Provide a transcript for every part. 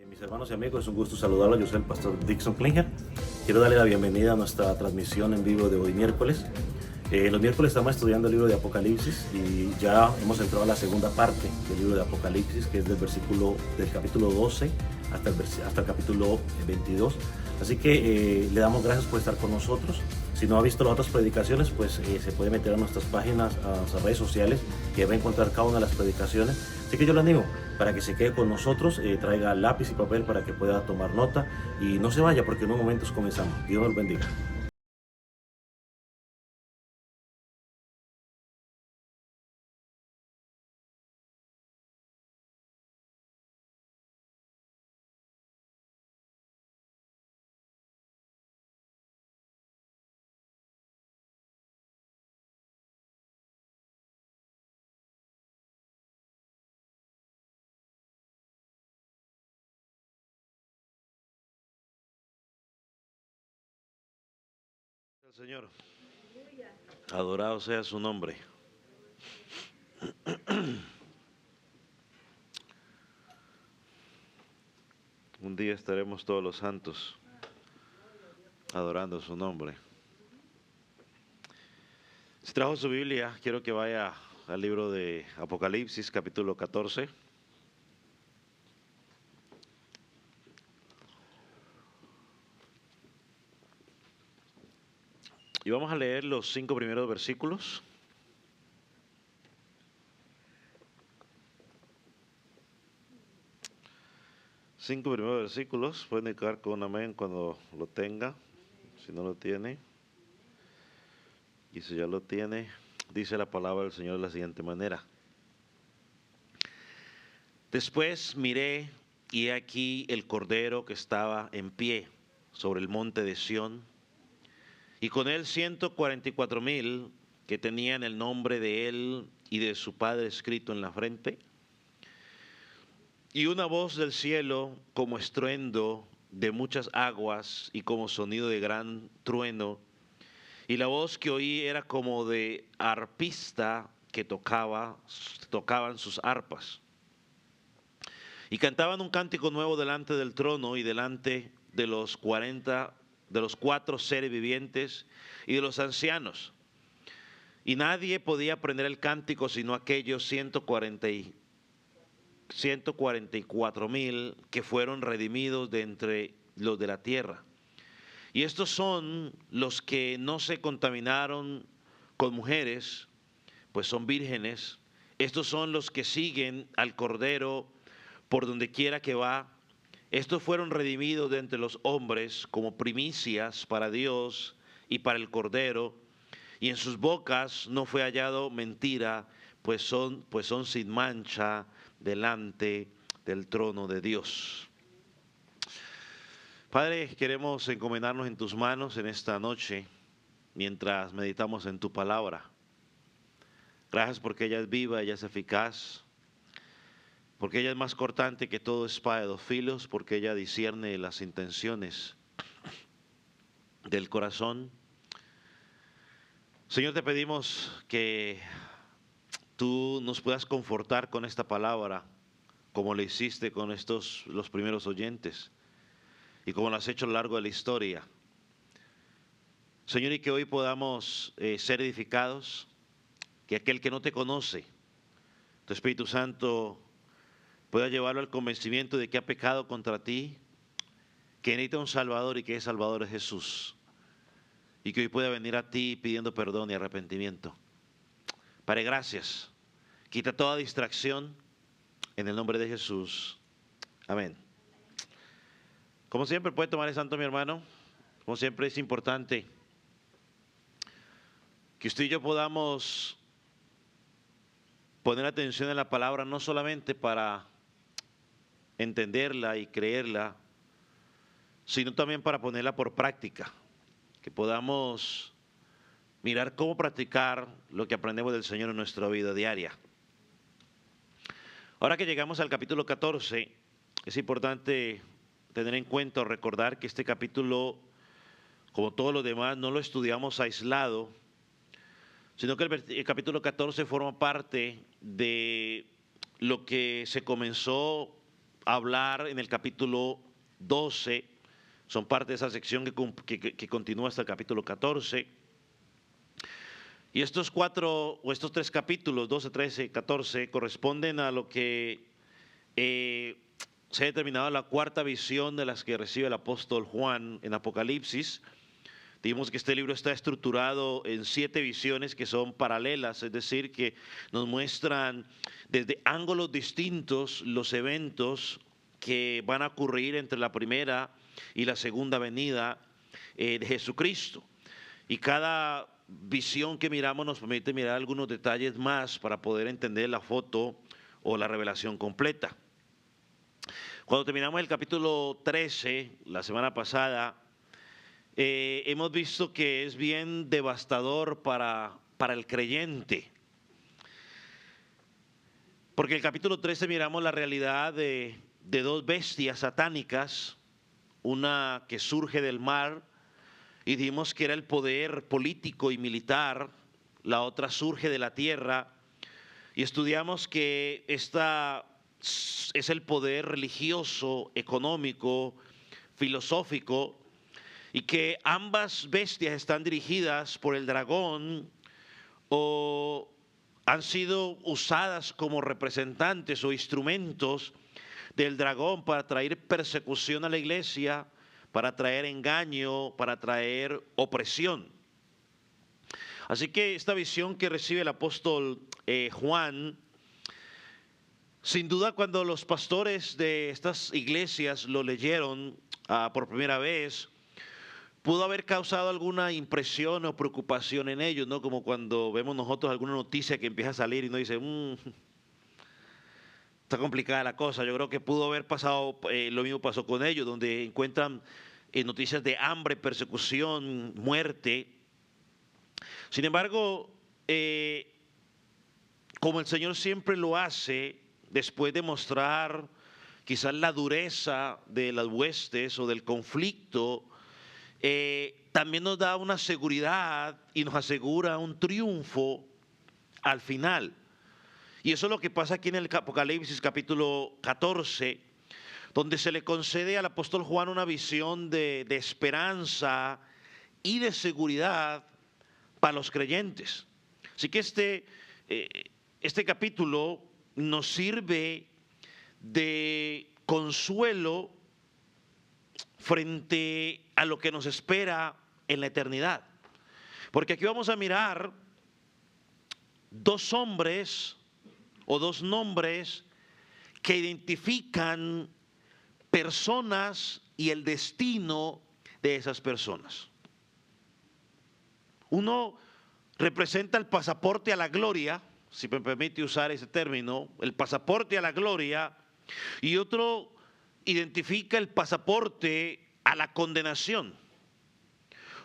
Mis hermanos y amigos, es un gusto saludarlos. Yo soy el pastor Dixon Klinger. Quiero darle la bienvenida a nuestra transmisión en vivo de hoy miércoles. Los miércoles estamos estudiando el libro de Apocalipsis y ya hemos entrado a la segunda parte del libro de Apocalipsis, que es del capítulo 12 hasta el capítulo 22. Así que le damos gracias por estar con nosotros. Si no ha visto las otras predicaciones, pues se puede meter a nuestras páginas, a nuestras redes sociales, que va a encontrar cada una de las predicaciones. Así que yo le animo para que se quede con nosotros, traiga lápiz y papel para que pueda tomar nota y no se vaya, porque en unos momentos comenzamos. Dios nos bendiga. Señor, adorado sea su nombre. Un día estaremos todos los santos adorando su nombre. Si trajo su Biblia, quiero que vaya al libro de Apocalipsis, capítulo 14. Y vamos a leer los 5 primeros versículos. Cinco primeros versículos. Pueden indicar con amén cuando lo tenga, si no lo tiene. Y si ya lo tiene, dice la palabra del Señor de la siguiente manera. Después miré y he aquí el Cordero que estaba en pie sobre el monte de Sión, y con él 144,000 que tenían el nombre de él y de su Padre escrito en la frente. Y una voz del cielo como estruendo de muchas aguas y como sonido de gran trueno. Y la voz que oí era como de arpista que tocaban sus arpas. Y cantaban un cántico nuevo delante del trono y delante de los 4 seres vivientes y de los ancianos. Y nadie podía aprender el cántico sino aquellos 144,000 que fueron redimidos de entre los de la tierra. Y estos son los que no se contaminaron con mujeres, pues son vírgenes. Estos son los que siguen al Cordero por donde quiera que va. Estos fueron redimidos de entre los hombres como primicias para Dios y para el Cordero. Y en sus bocas no fue hallado mentira, pues son sin mancha delante del trono de Dios. Padre, queremos encomendarnos en tus manos en esta noche, mientras meditamos en tu palabra. Gracias porque ella es viva, ella es eficaz, porque ella es más cortante que todo espada de 2 filos, porque ella discierne las intenciones del corazón. Señor, te pedimos que tú nos puedas confortar con esta palabra, como lo hiciste con los primeros oyentes, y como lo has hecho a lo largo de la historia. Señor, y que hoy podamos ser edificados, que aquel que no te conoce, tu Espíritu Santo, pueda llevarlo al convencimiento de que ha pecado contra ti, que necesita un Salvador y que ese Salvador es Jesús. Y que hoy pueda venir a ti pidiendo perdón y arrepentimiento. Padre, gracias. Quita toda distracción en el nombre de Jesús. Amén. Como siempre, puede tomar el santo, mi hermano. Como siempre, es importante que usted y yo podamos poner atención en la palabra, no solamente para entenderla y creerla, sino también para ponerla por práctica, que podamos mirar cómo practicar lo que aprendemos del Señor en nuestra vida diaria. Ahora que llegamos al capítulo 14, es importante tener en cuenta o recordar que este capítulo, como todos los demás, no lo estudiamos aislado, sino que el capítulo 14 forma parte de lo que se comenzó a hablar en el capítulo 12, son parte de esa sección que continúa hasta el capítulo 14. Y estos tres capítulos, 12, 13, 14, corresponden a lo que se ha determinado la cuarta visión de las que recibe el apóstol Juan en Apocalipsis. Dijimos que este libro está estructurado en 7 visiones que son paralelas, es decir, que nos muestran desde ángulos distintos los eventos que van a ocurrir entre la primera y la segunda venida de Jesucristo. Y cada visión que miramos nos permite mirar algunos detalles más para poder entender la foto o la revelación completa. Cuando terminamos el capítulo 13, la semana pasada, hemos visto que es bien devastador para el creyente. Porque en el capítulo 13 miramos la realidad de 2 bestias satánicas, una que surge del mar, y dijimos que era el poder político y militar, la otra surge de la tierra, y estudiamos que esta es el poder religioso, económico, filosófico, y que ambas bestias están dirigidas por el dragón o han sido usadas como representantes o instrumentos del dragón para traer persecución a la iglesia, para traer engaño, para traer opresión. Así que esta visión que recibe el apóstol Juan, sin duda cuando los pastores de estas iglesias lo leyeron por primera vez, pudo haber causado alguna impresión o preocupación en ellos, ¿no? Como cuando vemos nosotros alguna noticia que empieza a salir y nos dice, está complicada la cosa. Yo creo que pudo haber pasado, lo mismo pasó con ellos, donde encuentran noticias de hambre, persecución, muerte. Sin embargo, como el Señor siempre lo hace, después de mostrar quizás la dureza de las huestes o del conflicto, también nos da una seguridad y nos asegura un triunfo al final. Y eso es lo que pasa aquí en el Apocalipsis capítulo 14, donde se le concede al apóstol Juan una visión de esperanza y de seguridad para los creyentes. Así que este capítulo nos sirve de consuelo frente a lo que nos espera en la eternidad. Porque aquí vamos a mirar 2 hombres o 2 nombres que identifican personas y el destino de esas personas. Uno representa el pasaporte a la gloria, si me permite usar ese término, el pasaporte a la gloria, y otro identifica el pasaporte a la condenación.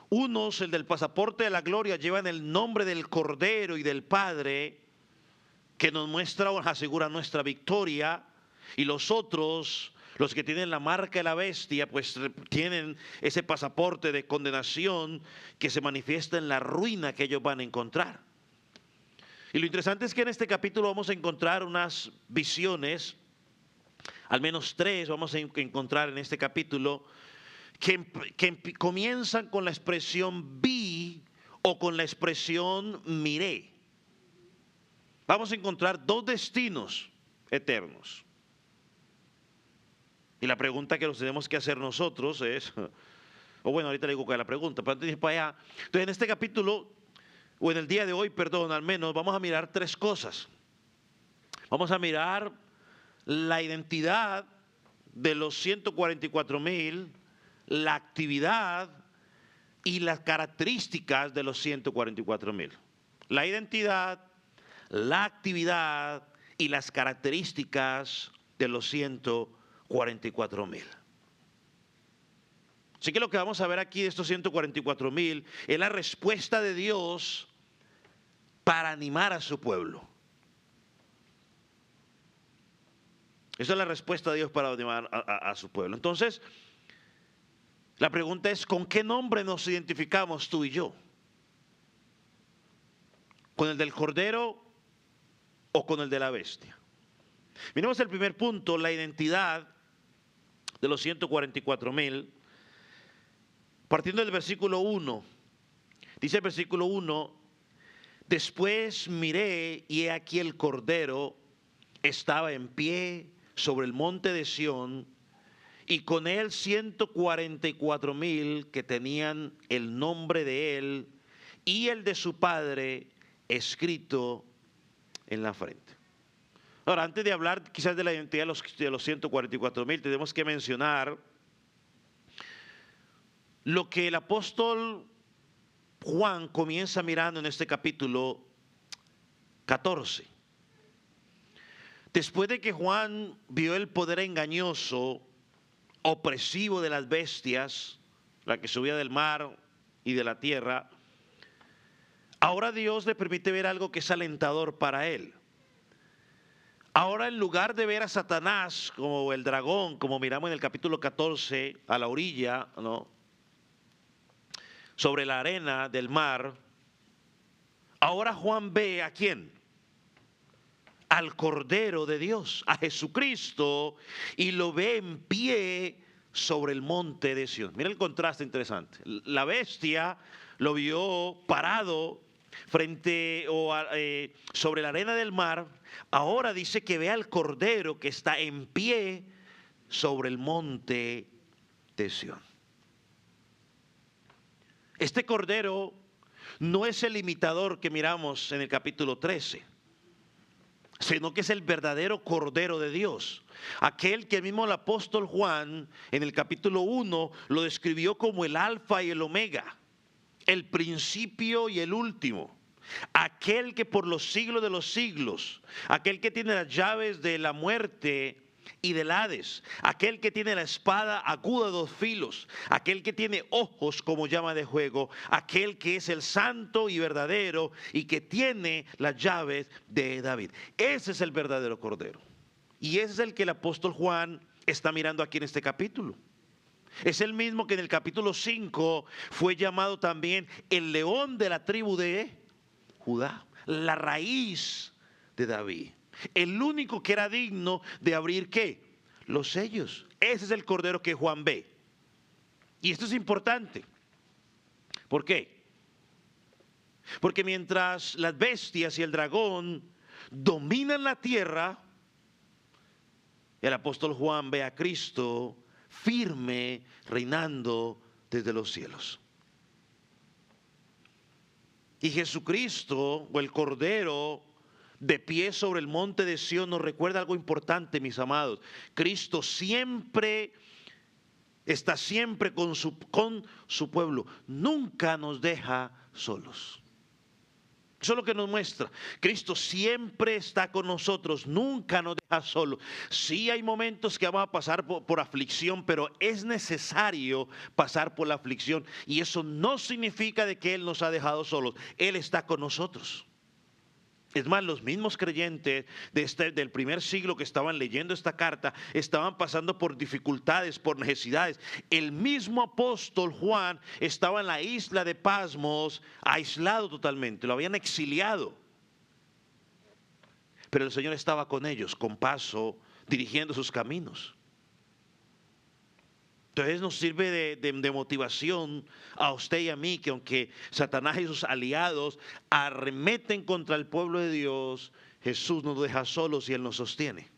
Unos, el del pasaporte de la gloria, llevan el nombre del Cordero y del Padre, que nos muestra o nos asegura nuestra victoria, y los otros, los que tienen la marca de la bestia, pues tienen ese pasaporte de condenación que se manifiesta en la ruina que ellos van a encontrar. Y lo interesante es que en este capítulo vamos a encontrar unas visiones, al menos 3 vamos a encontrar en este capítulo, que comienzan con la expresión vi o con la expresión miré. Vamos a encontrar 2 destinos eternos. Y la pregunta que nos tenemos que hacer nosotros es, o bueno, ahorita le digo cuál es la pregunta, pero antes de ir para allá. Entonces en este capítulo, o en el día de hoy, perdón, al menos, vamos a mirar 3 cosas. Vamos a mirar la identidad de los 144,000, la actividad y las características de los 144,000. La identidad, la actividad y las características de los 144,000. Así que lo que vamos a ver aquí de estos 144,000 es la respuesta de Dios para animar a su pueblo. Esa es la respuesta de Dios para animar a su pueblo. Entonces, la pregunta es, ¿con qué nombre nos identificamos tú y yo? ¿Con el del Cordero o con el de la bestia? Miremos el primer punto, la identidad de los 144,000. Partiendo del versículo 1, dice el versículo 1, después miré y he aquí el Cordero estaba en pie sobre el monte de Sión y con él 144,000 que tenían el nombre de él y el de su padre escrito en la frente. Ahora, antes de hablar quizás de la identidad de los 144,000, tenemos que mencionar lo que el apóstol Juan comienza mirando en este capítulo 14. Después de que Juan vio el poder engañoso, opresivo de las bestias, la que subía del mar y de la tierra, ahora Dios le permite ver algo que es alentador para él. Ahora, en lugar de ver a Satanás como el dragón, como miramos en el capítulo 14, a la orilla, ¿no?, sobre la arena del mar, ahora Juan ve ¿a quién? Al Cordero de Dios, a Jesucristo, y lo ve en pie sobre el monte de Sión. Mira el contraste interesante. La bestia lo vio parado frente sobre la arena del mar. Ahora dice que ve al Cordero que está en pie sobre el monte de Sión. Este Cordero no es el imitador que miramos en el capítulo 13, sino que es el verdadero Cordero de Dios. Aquel que mismo el apóstol Juan en el capítulo 1 lo describió como el alfa y el omega, el principio y el último. Aquel que por los siglos de los siglos, aquel que tiene las llaves de la muerte y del Hades, aquel que tiene la espada aguda de 2 filos, aquel que tiene ojos como llama de fuego, aquel que es el santo y verdadero y que tiene las llaves de David. Ese es el verdadero Cordero. Y ese es el que el apóstol Juan está mirando aquí en este capítulo. Es el mismo que en el capítulo 5 fue llamado también el león de la tribu de Judá, la raíz de David. El único que era digno de abrir ¿qué? Los sellos. Ese es el Cordero que Juan ve. Y esto es importante. ¿Por qué? Porque mientras las bestias y el dragón dominan la tierra, el apóstol Juan ve a Cristo firme, reinando desde los cielos. Y Jesucristo, o el Cordero, de pie sobre el monte de Sión, nos recuerda algo importante, mis amados. Cristo siempre está siempre con su pueblo. Nunca nos deja solos. Eso es lo que nos muestra. Cristo siempre está con nosotros, nunca nos deja solos. Sí hay momentos que vamos a pasar por aflicción, pero es necesario pasar por la aflicción. Y eso no significa de que Él nos ha dejado solos. Él está con nosotros. Es más, los mismos creyentes del primer siglo que estaban leyendo esta carta estaban pasando por dificultades, por necesidades. El mismo apóstol Juan estaba en la isla de Pasmos, aislado totalmente, lo habían exiliado. Pero el Señor estaba con ellos, con paso, dirigiendo sus caminos. Entonces nos sirve de motivación a usted y a mí, que aunque Satanás y sus aliados arremeten contra el pueblo de Dios, Jesús nos deja solos y Él nos sostiene.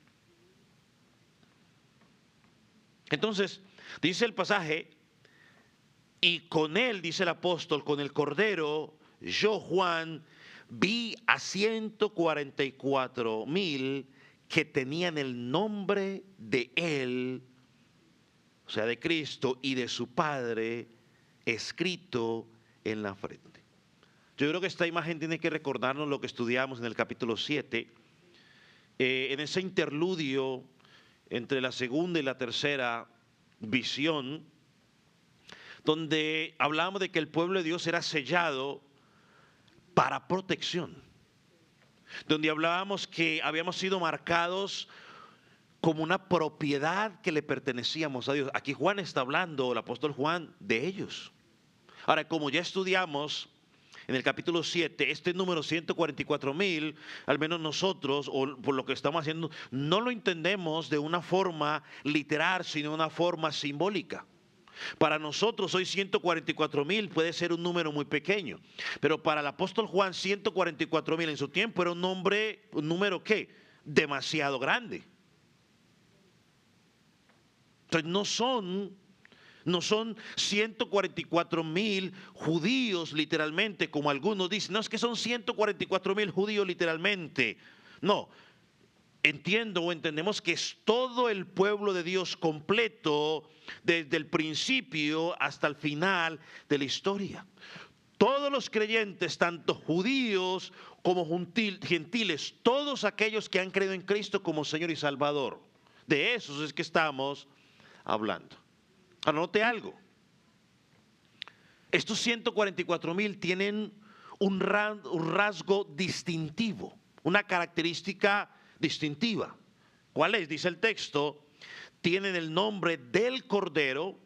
Entonces, dice el pasaje, y con Él, dice el apóstol, con el Cordero, yo Juan, vi a 144,000 que tenían el nombre de Él, o sea, de Cristo y de su Padre, escrito en la frente. Yo creo que esta imagen tiene que recordarnos lo que estudiamos en el capítulo 7, en ese interludio entre la segunda y la tercera visión, donde hablábamos de que el pueblo de Dios era sellado para protección, donde hablábamos que habíamos sido marcados como una propiedad que le pertenecíamos a Dios. Aquí Juan está hablando, el apóstol Juan, de ellos. Ahora, como ya estudiamos en el capítulo 7, este número 144,000, al menos nosotros, o por lo que estamos haciendo, no lo entendemos de una forma literal, sino de una forma simbólica. Para nosotros hoy 144,000 puede ser un número muy pequeño, pero para el apóstol Juan 144,000 en su tiempo era un número ¿qué? Demasiado grande. Entonces no son 144,000 judíos literalmente, como algunos dicen. No es que son 144,000 judíos literalmente. No, entendemos que es todo el pueblo de Dios completo, desde el principio hasta el final de la historia. Todos los creyentes, tanto judíos como gentiles, todos aquellos que han creído en Cristo como Señor y Salvador. De esos es que estamos hablando. Anote algo. Estos 144,000 tienen un rasgo distintivo, una característica distintiva. ¿Cuál es? Dice el texto, tienen el nombre del Cordero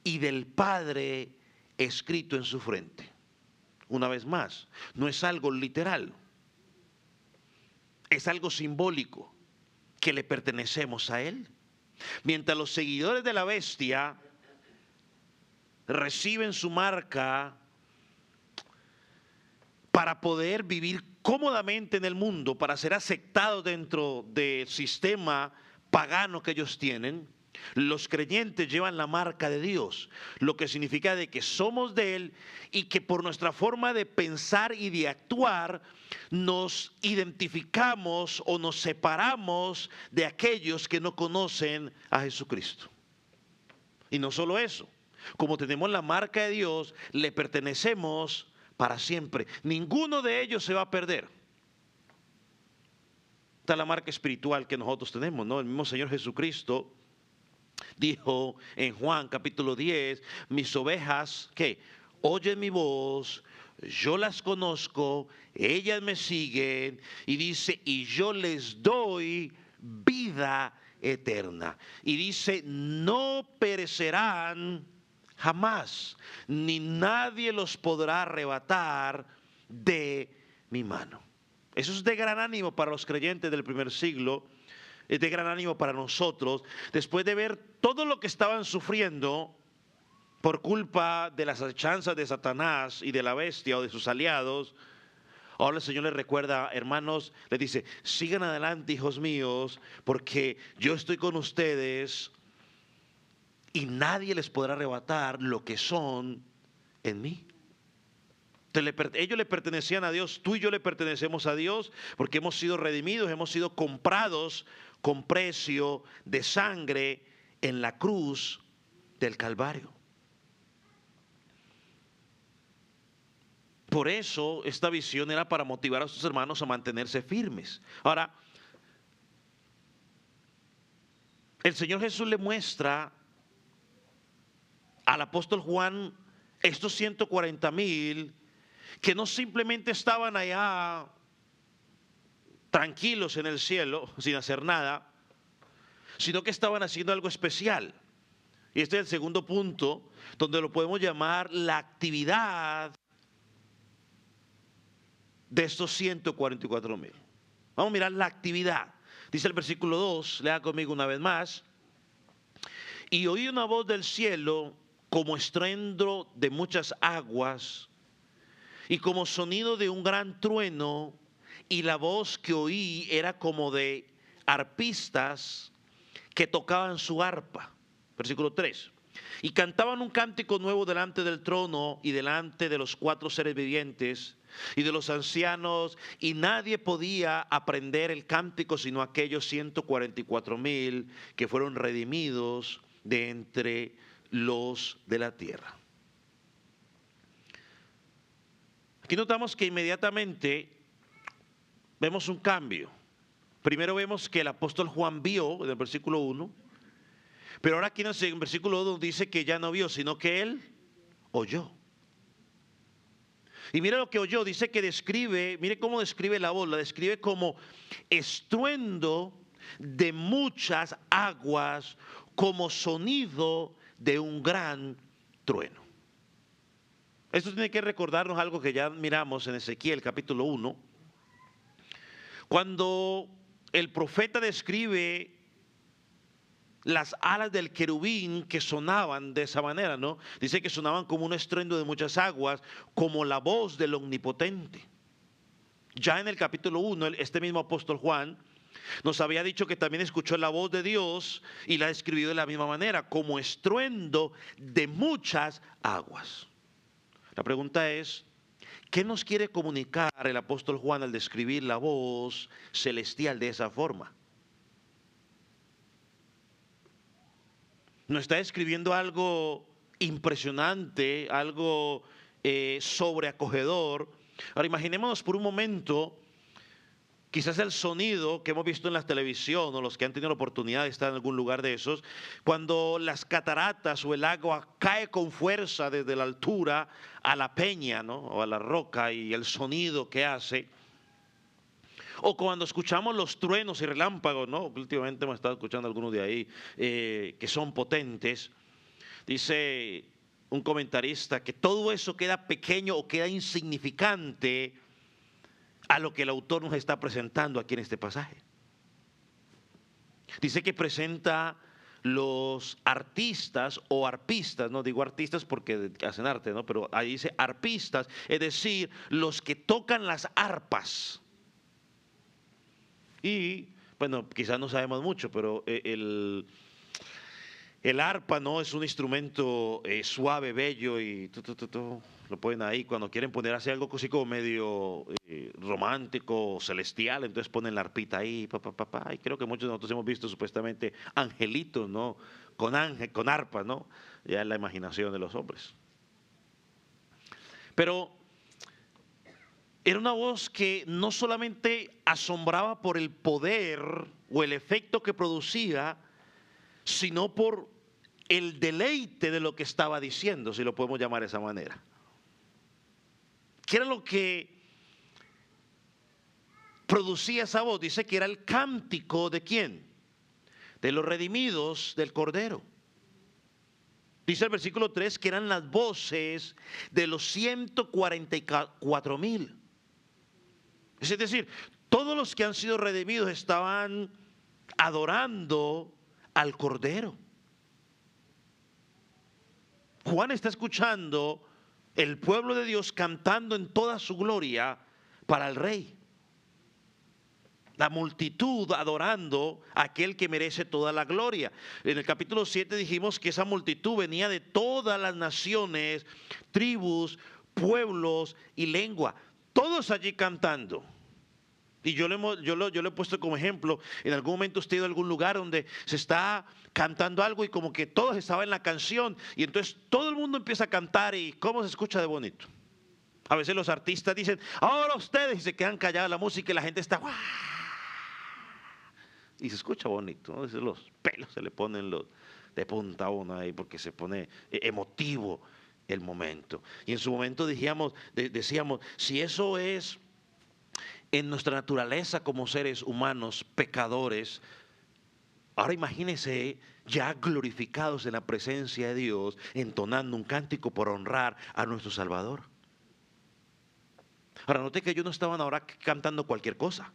y del Padre escrito en su frente. Una vez más, no es algo literal, es algo simbólico, que le pertenecemos a Él. Mientras los seguidores de la bestia reciben su marca para poder vivir cómodamente en el mundo, para ser aceptados dentro del sistema pagano que ellos tienen, los creyentes llevan la marca de Dios, lo que significa de que somos de Él y que por nuestra forma de pensar y de actuar nos identificamos o nos separamos de aquellos que no conocen a Jesucristo. Y no solo eso, como tenemos la marca de Dios, le pertenecemos para siempre. Ninguno de ellos se va a perder. Esta es la marca espiritual que nosotros tenemos, ¿no? El mismo Señor Jesucristo dijo en Juan capítulo 10, mis ovejas, ¿qué? Oyen mi voz, yo las conozco, ellas me siguen, y dice, y yo les doy vida eterna. Y dice, no perecerán jamás, ni nadie los podrá arrebatar de mi mano. Eso es de gran ánimo para los creyentes del primer siglo. Es de gran ánimo para nosotros, después de ver todo lo que estaban sufriendo por culpa de las acechanzas de Satanás y de la bestia o de sus aliados. Ahora el Señor les recuerda, hermanos, les dice, sigan adelante, hijos míos, porque yo estoy con ustedes y nadie les podrá arrebatar lo que son en mí. Ellos le pertenecían a Dios, tú y yo le pertenecemos a Dios, porque hemos sido redimidos, hemos sido comprados con precio de sangre en la cruz del Calvario. Por eso esta visión era para motivar a sus hermanos a mantenerse firmes. Ahora, el Señor Jesús le muestra al apóstol Juan estos 140,000 que no simplemente estaban allá tranquilos en el cielo sin hacer nada, sino que estaban haciendo algo especial. Y este es el segundo punto, donde lo podemos llamar la actividad de estos 144,000. Vamos a mirar la actividad. Dice el versículo 2, lea conmigo una vez más. Y oí una voz del cielo como estruendo de muchas aguas y como sonido de un gran trueno, y la voz que oí era como de arpistas que tocaban su arpa. Versículo 3. Y cantaban un cántico nuevo delante del trono y delante de los 4 seres vivientes y de los ancianos, y nadie podía aprender el cántico sino aquellos 144,000 que fueron redimidos de entre los de la tierra. Aquí notamos que inmediatamente vemos un cambio. Primero vemos que el apóstol Juan vio en el versículo 1, pero ahora aquí en el versículo 2 dice que ya no vio, sino que él oyó. Y mire lo que oyó, dice que describe, mire cómo describe la voz, la describe como estruendo de muchas aguas, como sonido de un gran trueno. Esto tiene que recordarnos algo que ya miramos en Ezequiel capítulo 1, cuando el profeta describe las alas del querubín que sonaban de esa manera, ¿no? Dice que sonaban como un estruendo de muchas aguas, como la voz del Omnipotente. Ya en el capítulo 1, este mismo apóstol Juan nos había dicho que también escuchó la voz de Dios y la describió de la misma manera, como estruendo de muchas aguas. La pregunta es, ¿qué nos quiere comunicar el apóstol Juan al describir la voz celestial de esa forma? Nos está escribiendo algo impresionante, algo sobreacogedor. Ahora imaginémonos por un momento, quizás el sonido que hemos visto en la televisión o los que han tenido la oportunidad de estar en algún lugar de esos, cuando las cataratas o el agua cae con fuerza desde la altura a la peña, ¿no? O a la roca, y el sonido que hace. O cuando escuchamos los truenos y relámpagos, ¿no? Últimamente hemos estado escuchando algunos de ahí que son potentes. Dice un comentarista que todo eso queda pequeño o queda insignificante a lo que el autor nos está presentando aquí en este pasaje. Dice que presenta los artistas o arpistas, no digo artistas porque hacen arte, ¿no? Pero ahí dice arpistas, es decir, los que tocan las arpas. Y, bueno, quizás no sabemos mucho, pero el arpa, ¿no? Es un instrumento suave, bello, y lo ponen ahí. Cuando quieren poner así algo así como medio romántico, celestial, entonces ponen la arpita ahí, y creo que muchos de nosotros hemos visto supuestamente angelitos, ¿no? Con arpa, ¿no? Ya es la imaginación de los hombres. Pero era una voz que no solamente asombraba por el poder o el efecto que producía, sino por el deleite de lo que estaba diciendo, si lo podemos llamar de esa manera. ¿Qué era lo que producía esa voz? Dice que era el cántico ¿de quién? De los redimidos del Cordero. Dice el versículo 3 que eran las voces de los 144,000. Es decir, todos los que han sido redimidos estaban adorando al Cordero. Juan está escuchando el pueblo de Dios cantando en toda su gloria para el Rey. La multitud adorando a aquel que merece toda la gloria. En el capítulo 7 dijimos que esa multitud venía de todas las naciones, tribus, pueblos y lengua. Todos allí cantando. Y yo lo he puesto como ejemplo. En algún momento usted ha ido a algún lugar donde se está cantando algo y como que todos estaban en la canción. Y entonces todo el mundo empieza a cantar y cómo se escucha de bonito. A veces los artistas dicen, ahora ustedes, y se quedan callados la música y la gente está, ¡guau! Y se escucha bonito, ¿no? Los pelos se le ponen de punta a uno ahí porque se pone emotivo el momento. Y en su momento decíamos, si eso es en nuestra naturaleza como seres humanos pecadores, ahora imagínense ya glorificados en la presencia de Dios, entonando un cántico por honrar a nuestro Salvador. Ahora note que ellos no estaban ahora cantando cualquier cosa.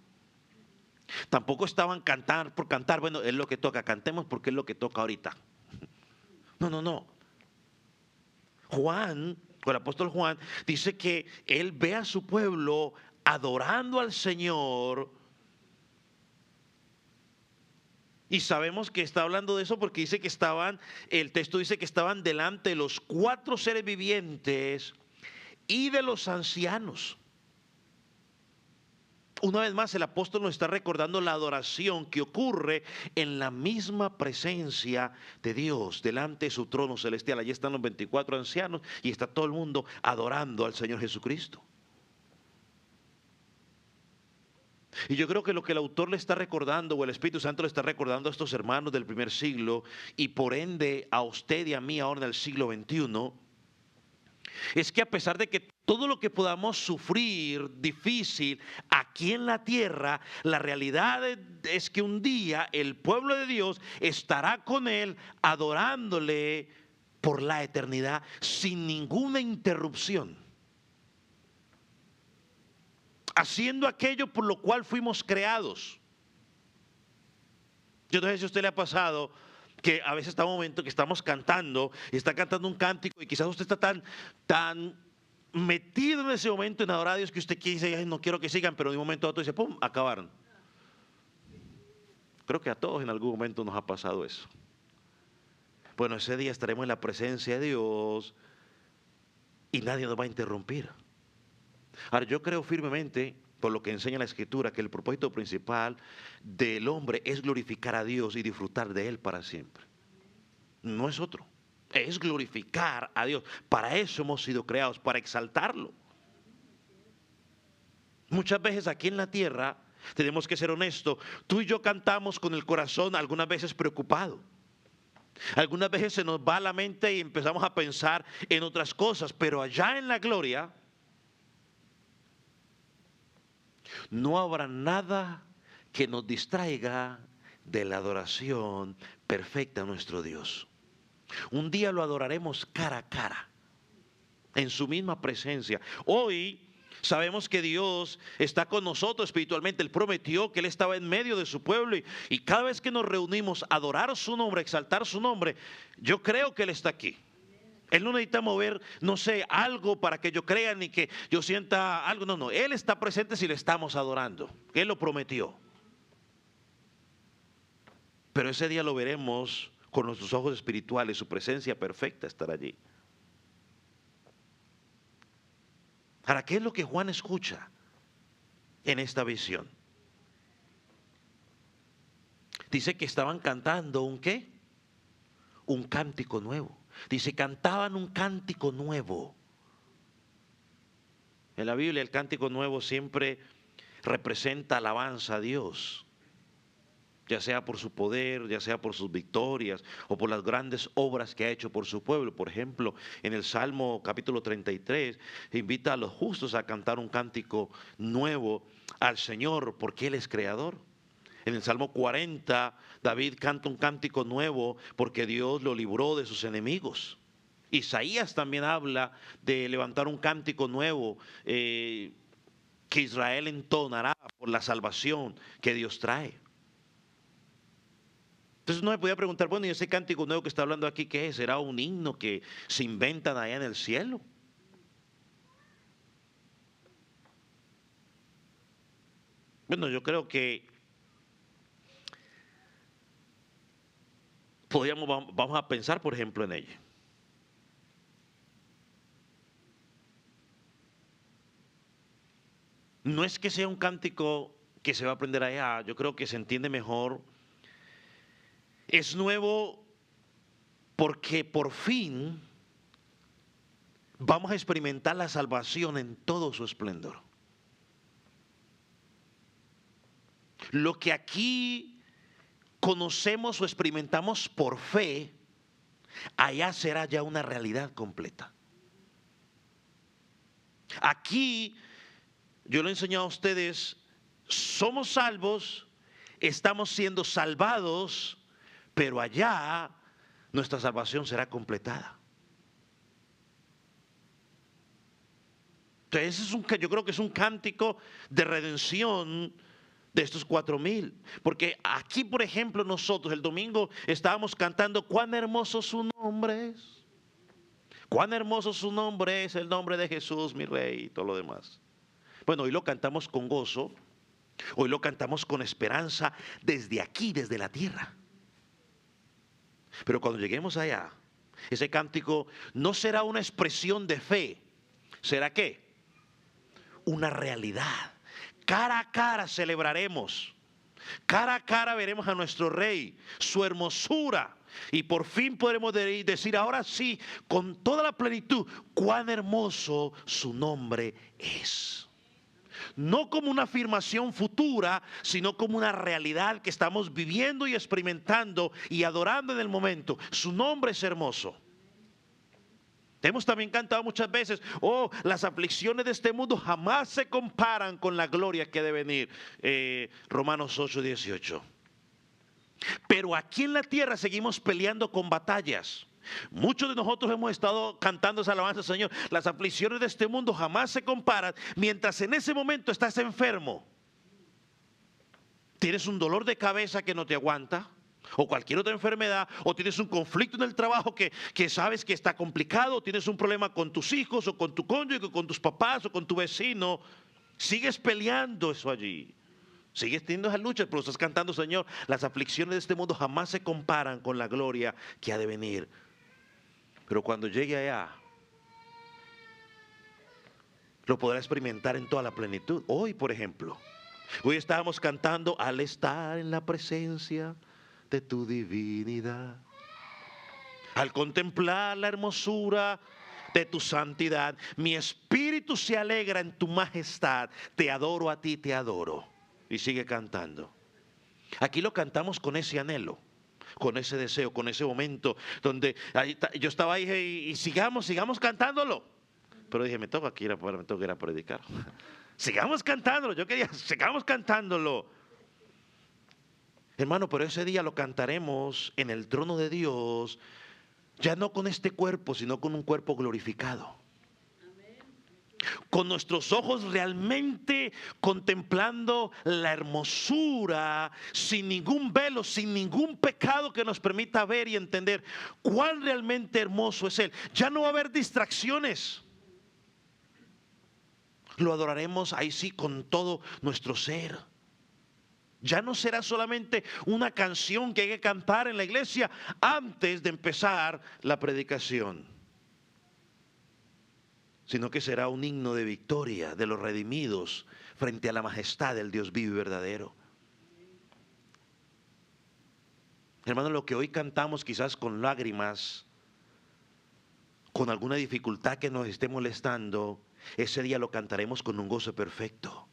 Tampoco estaban cantando por cantar, bueno, es lo que toca, cantemos porque es lo que toca ahorita. No. Juan, o el apóstol Juan, dice que él ve a su pueblo adorando al Señor. Y sabemos que está hablando de eso porque dice que el texto dice que estaban delante de los 4 seres vivientes y de los ancianos. Una vez más el apóstol nos está recordando la adoración que ocurre en la misma presencia de Dios, delante de su trono celestial. Allí están los 24 ancianos y está todo el mundo adorando al Señor Jesucristo. Y yo creo que lo que el autor le está recordando, o el Espíritu Santo le está recordando a estos hermanos del primer siglo, y por ende a usted y a mí ahora en el siglo XXI, es que a pesar de que todo lo que podamos sufrir difícil aquí en la tierra, la realidad es que un día el pueblo de Dios estará con Él adorándole por la eternidad sin ninguna interrupción, haciendo aquello por lo cual fuimos creados. Yo no sé si a usted le ha pasado que a veces está un momento que estamos cantando y está cantando un cántico y quizás usted está tan metido en ese momento en adorar a Dios que usted dice, "Ay, no quiero que sigan", pero de un momento a otro dice, ¡pum!, acabaron. Creo que a todos en algún momento nos ha pasado eso. Bueno, ese día estaremos en la presencia de Dios y nadie nos va a interrumpir. Ahora, yo creo firmemente, por lo que enseña la Escritura, que el propósito principal del hombre es glorificar a Dios y disfrutar de Él para siempre. No es otro, es glorificar a Dios. Para eso hemos sido creados, para exaltarlo. Muchas veces aquí en la tierra, tenemos que ser honestos, tú y yo cantamos con el corazón algunas veces preocupado. Algunas veces se nos va la mente y empezamos a pensar en otras cosas, pero allá en la gloria no habrá nada que nos distraiga de la adoración perfecta a nuestro Dios. Un día lo adoraremos cara a cara, en su misma presencia. Hoy sabemos que Dios está con nosotros espiritualmente. Él prometió que Él estaba en medio de su pueblo y cada vez que nos reunimos a adorar su nombre, a exaltar su nombre, yo creo que Él está aquí. Él no necesita mover, no sé, algo para que yo crea ni que yo sienta algo. No, Él está presente si le estamos adorando. Él lo prometió. Pero ese día lo veremos con nuestros ojos espirituales. Su presencia perfecta estará allí. Ahora, ¿qué es lo que Juan escucha en esta visión? Dice que estaban cantando ¿un qué? Un cántico nuevo. Dice, cantaban un cántico nuevo. En la Biblia el cántico nuevo siempre representa alabanza a Dios, ya sea por su poder, ya sea por sus victorias o por las grandes obras que ha hecho por su pueblo. Por ejemplo, en el Salmo capítulo 33, invita a los justos a cantar un cántico nuevo al Señor porque Él es creador. En el Salmo 40, David canta un cántico nuevo porque Dios lo libró de sus enemigos. Isaías también habla de levantar un cántico nuevo que Israel entonará por la salvación que Dios trae. Entonces uno me podía preguntar, bueno, ¿y ese cántico nuevo que está hablando aquí qué es? ¿Será un himno que se inventan allá en el cielo? Bueno, yo creo que vamos a pensar, por ejemplo, en ella. No es que sea un cántico que se va a aprender allá, yo creo que se entiende mejor. Es nuevo porque por fin vamos a experimentar la salvación en todo su esplendor. Lo que aquí conocemos o experimentamos por fe, allá será ya una realidad completa. Aquí, yo lo he enseñado a ustedes, somos salvos, estamos siendo salvados, pero allá nuestra salvación será completada. Entonces yo creo que es un cántico de redención de estos 4,000. Porque aquí, por ejemplo, nosotros el domingo estábamos cantando cuán hermoso su nombre es. Cuán hermoso su nombre es, el nombre de Jesús, mi Rey, y todo lo demás. Bueno, hoy lo cantamos con gozo, hoy lo cantamos con esperanza desde aquí, desde la tierra. Pero cuando lleguemos allá, ese cántico no será una expresión de fe. ¿Será qué? Una realidad. Cara a cara celebraremos. Cara a cara veremos a nuestro Rey, su hermosura. Y por fin podremos decir ahora sí, con toda la plenitud, cuán hermoso su nombre es. No como una afirmación futura, sino como una realidad que estamos viviendo y experimentando y adorando en el momento. Su nombre es hermoso. Hemos también cantado muchas veces, las aflicciones de este mundo jamás se comparan con la gloria que ha de venir. Romanos 8:18. Pero aquí en la tierra seguimos peleando con batallas. Muchos de nosotros hemos estado cantando esa alabanza, Señor. Las aflicciones de este mundo jamás se comparan mientras en ese momento estás enfermo. Tienes un dolor de cabeza que no te aguanta, o cualquier otra enfermedad, o tienes un conflicto en el trabajo que sabes que está complicado, o tienes un problema con tus hijos, o con tu cónyuge, o con tus papás, o con tu vecino. Sigues peleando eso allí. Sigues teniendo esa lucha, pero estás cantando, Señor, las aflicciones de este mundo jamás se comparan con la gloria que ha de venir. Pero cuando llegue allá, lo podrá experimentar en toda la plenitud. Hoy, por ejemplo, hoy estábamos cantando al estar en la presencia de tu divinidad, al contemplar la hermosura de tu santidad, mi espíritu se alegra en tu majestad, te adoro a ti, te adoro. Y sigue cantando. Aquí lo cantamos con ese anhelo, con ese deseo, con ese momento donde yo estaba ahí y sigamos cantándolo. Pero dije, me toca ir a predicar. Sigamos cantándolo, yo quería, sigamos cantándolo. Hermano, pero ese día lo cantaremos en el trono de Dios, ya no con este cuerpo, sino con un cuerpo glorificado. Con nuestros ojos realmente contemplando la hermosura, sin ningún velo, sin ningún pecado que nos permita ver y entender cuán realmente hermoso es Él. Ya no va a haber distracciones. Lo adoraremos ahí sí con todo nuestro ser. Ya no será solamente una canción que hay que cantar en la iglesia antes de empezar la predicación, sino que será un himno de victoria de los redimidos frente a la majestad del Dios vivo y verdadero. Hermano, lo que hoy cantamos quizás con lágrimas, con alguna dificultad que nos esté molestando, ese día lo cantaremos con un gozo perfecto.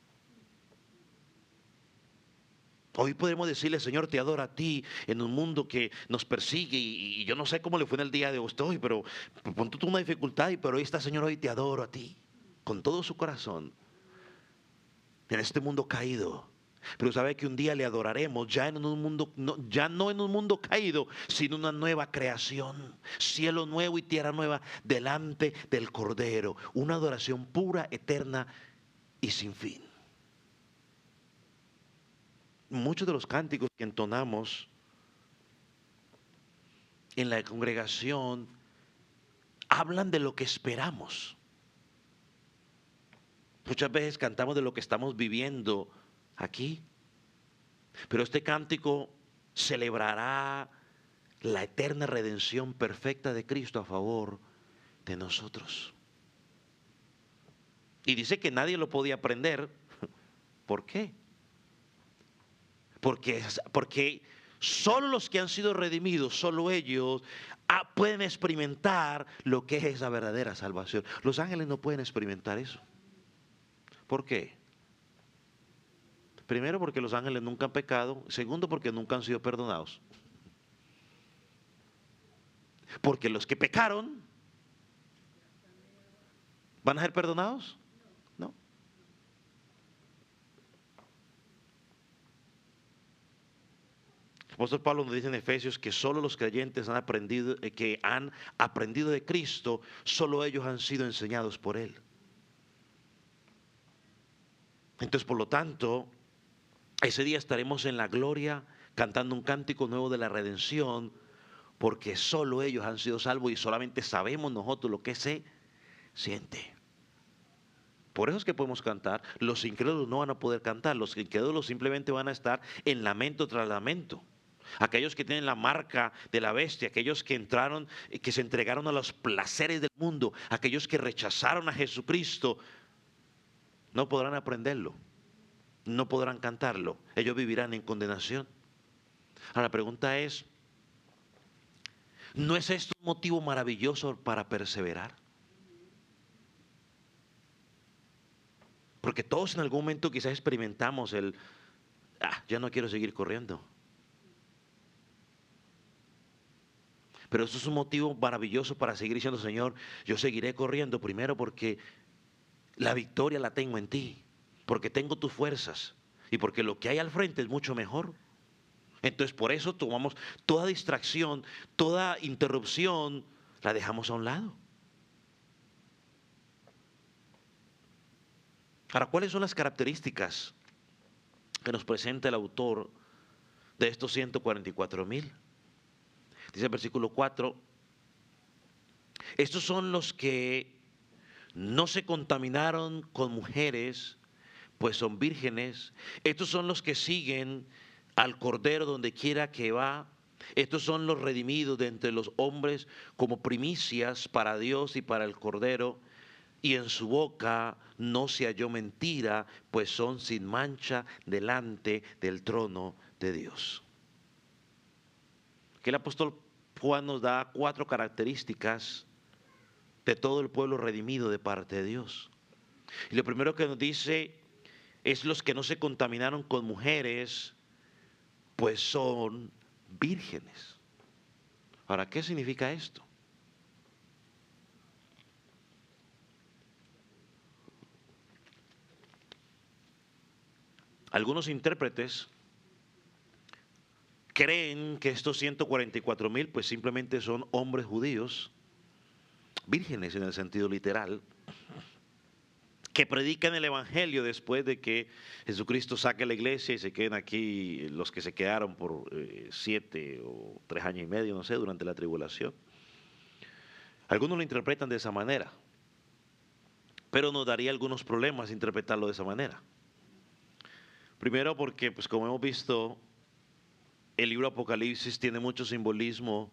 Hoy podemos decirle, Señor, te adoro a ti en un mundo que nos persigue y yo no sé cómo le fue en el día de hoy, pero pon tú una dificultad, pero hoy está, Señor, hoy te adoro a ti con todo su corazón en este mundo caído. Pero sabe que un día le adoraremos ya en un mundo, ya no en un mundo caído, sino una nueva creación, cielo nuevo y tierra nueva delante del Cordero, una adoración pura, eterna y sin fin. Muchos de los cánticos que entonamos en la congregación hablan de lo que esperamos. Muchas veces cantamos de lo que estamos viviendo aquí, pero este cántico celebrará la eterna redención perfecta de Cristo a favor de nosotros. Y dice que nadie lo podía aprender. ¿Por qué? Porque solo los que han sido redimidos, solo ellos pueden experimentar lo que es esa verdadera salvación. Los ángeles no pueden experimentar eso. ¿Por qué? Primero, porque los ángeles nunca han pecado. Segundo, porque nunca han sido perdonados. Porque los que pecaron, ¿van a ser perdonados? No. El apóstol Pablo nos dice en Efesios que solo los creyentes han aprendido de Cristo, solo ellos han sido enseñados por Él. Entonces, por lo tanto, ese día estaremos en la gloria cantando un cántico nuevo de la redención, porque solo ellos han sido salvos y solamente sabemos nosotros lo que se siente. Por eso es que podemos cantar. Los incrédulos no van a poder cantar. Los incrédulos simplemente van a estar en lamento tras lamento. Aquellos que tienen la marca de la bestia, aquellos que entraron, que se entregaron a los placeres del mundo, aquellos que rechazaron a Jesucristo, no podrán aprenderlo, no podrán cantarlo. Ellos vivirán en condenación. Ahora la pregunta es, ¿no es esto un motivo maravilloso para perseverar? Porque todos en algún momento quizás experimentamos ya no quiero seguir corriendo. Pero eso es un motivo maravilloso para seguir diciendo, Señor, yo seguiré corriendo, primero porque la victoria la tengo en ti, porque tengo tus fuerzas y porque lo que hay al frente es mucho mejor. Entonces por eso tomamos toda distracción, toda interrupción, la dejamos a un lado. Ahora, ¿cuáles son las características que nos presenta el autor de estos 144,000? Dice el versículo 4, estos son los que no se contaminaron con mujeres, pues son vírgenes. Estos son los que siguen al Cordero donde quiera que va. Estos son los redimidos de entre los hombres como primicias para Dios y para el Cordero. Y en su boca no se halló mentira, pues son sin mancha delante del trono de Dios. Que el apóstol Juan nos da 4 características de todo el pueblo redimido de parte de Dios. Y lo primero que nos dice es los que no se contaminaron con mujeres, pues son vírgenes. Ahora, ¿qué significa esto? Algunos intérpretes creen que estos 144,000 pues simplemente son hombres judíos, vírgenes en el sentido literal, que predican el evangelio después de que Jesucristo saque la iglesia y se queden aquí los que se quedaron por 7 o 3 años y medio, no sé, durante la tribulación. Algunos lo interpretan de esa manera, pero nos daría algunos problemas interpretarlo de esa manera. Primero porque, pues como hemos visto, el libro Apocalipsis tiene mucho simbolismo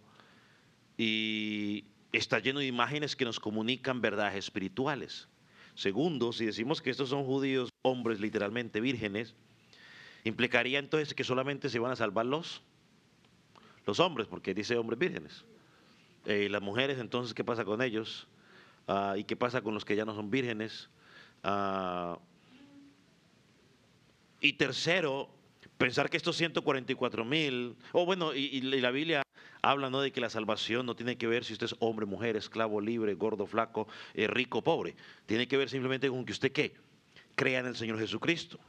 y está lleno de imágenes que nos comunican verdades espirituales. Segundo, si decimos que estos son judíos, hombres literalmente vírgenes, implicaría entonces que solamente se van a salvar los hombres, porque dice hombres vírgenes. Las mujeres, entonces, ¿qué pasa con ellos? ¿Y qué pasa con los que ya no son vírgenes? Y tercero, pensar que estos 144,000, y la Biblia habla, ¿no?, de que la salvación no tiene que ver si usted es hombre, mujer, esclavo, libre, gordo, flaco, rico, pobre. Tiene que ver simplemente con que usted, ¿qué?, crea en el Señor Jesucristo.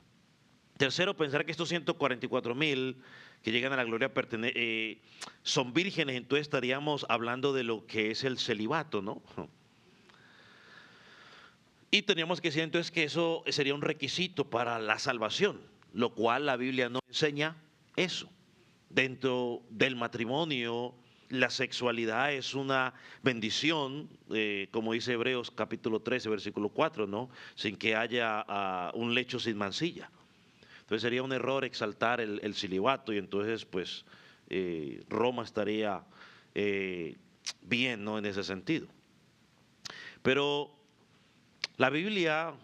Tercero, pensar que estos 144,000 que llegan a la gloria son vírgenes, entonces estaríamos hablando de lo que es el celibato, ¿no? Y teníamos que decir entonces que eso sería un requisito para la salvación, lo cual la Biblia no enseña eso. Dentro del matrimonio, la sexualidad es una bendición, como dice Hebreos capítulo 13, versículo 4, ¿no? Sin que haya un lecho sin mancilla. Entonces sería un error exaltar el celibato y entonces pues Roma estaría bien, ¿no?, en ese sentido. Pero la Biblia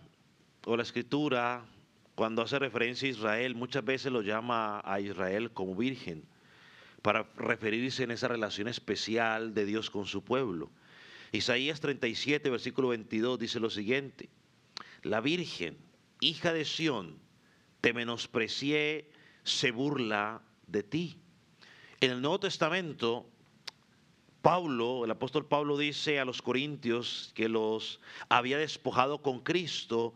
o la Escritura, cuando hace referencia a Israel, muchas veces lo llama a Israel como virgen, para referirse en esa relación especial de Dios con su pueblo. Isaías 37, versículo 22 dice lo siguiente: la Virgen, hija de Sión, te menosprecié, se burla de ti. En el Nuevo Testamento, el apóstol Pablo dice a los corintios que los había despojado con Cristo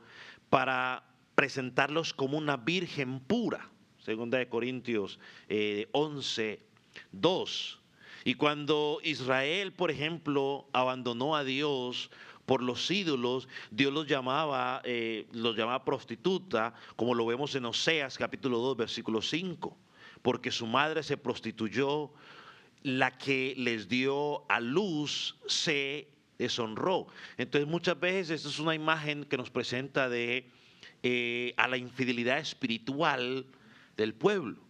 para presentarlos como una virgen pura. Segunda de Corintios 11, 2. Y cuando Israel, por ejemplo, abandonó a Dios por los ídolos, Dios los llamaba prostituta, como lo vemos en Oseas capítulo 2, versículo 5, porque su madre se prostituyó, la que les dio a luz se deshonró. Entonces muchas veces esto es una imagen que nos presenta a la infidelidad espiritual del pueblo.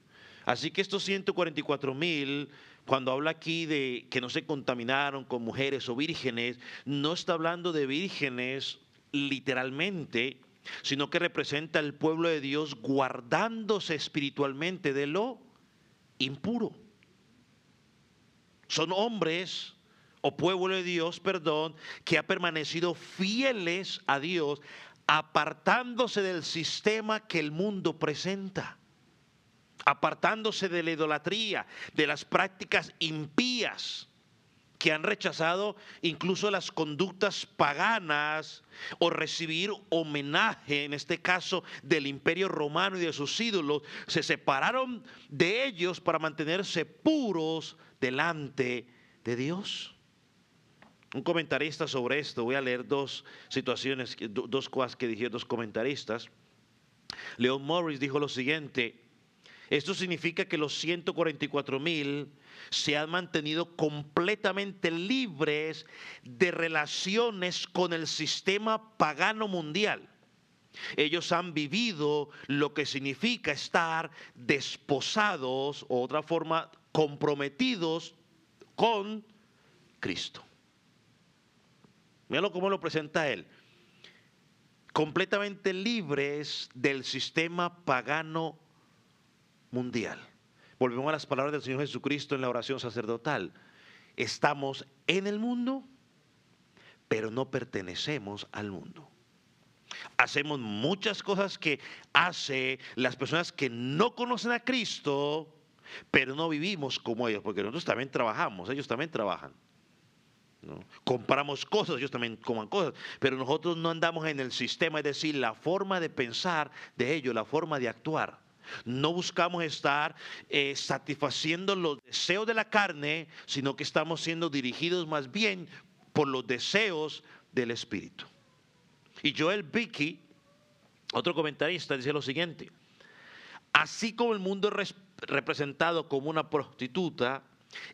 Así que estos 144,000, cuando habla aquí de que no se contaminaron con mujeres o vírgenes, no está hablando de vírgenes literalmente, sino que representa al pueblo de Dios guardándose espiritualmente de lo impuro. Son hombres o pueblo de Dios, que ha permanecido fieles a Dios, apartándose del sistema que el mundo presenta, apartándose de la idolatría, de las prácticas impías que han rechazado incluso las conductas paganas o recibir homenaje, en este caso del Imperio Romano y de sus ídolos, se separaron de ellos para mantenerse puros delante de Dios. Un comentarista sobre esto, voy a leer dos situaciones, dos cosas que dijeron dos comentaristas. Leon Morris dijo lo siguiente: esto significa que los 144,000 se han mantenido completamente libres de relaciones con el sistema pagano mundial. Ellos han vivido lo que significa estar desposados, o otra forma, comprometidos con Cristo. Míralo cómo lo presenta él. Completamente libres del sistema pagano mundial. Volvemos a las palabras del Señor Jesucristo en la oración sacerdotal. Estamos en el mundo, pero no pertenecemos al mundo. Hacemos muchas cosas que hacen las personas que no conocen a Cristo, pero no vivimos como ellos, porque nosotros también trabajamos, ellos también trabajan, ¿no? Compramos cosas, ellos también coman cosas, pero nosotros no andamos en el sistema, es decir, la forma de pensar de ellos, la forma de actuar. No buscamos estar satisfaciendo los deseos de la carne, sino que estamos siendo dirigidos más bien por los deseos del Espíritu. Y Joel Beeke, otro comentarista, dice lo siguiente: así como el mundo es representado como una prostituta,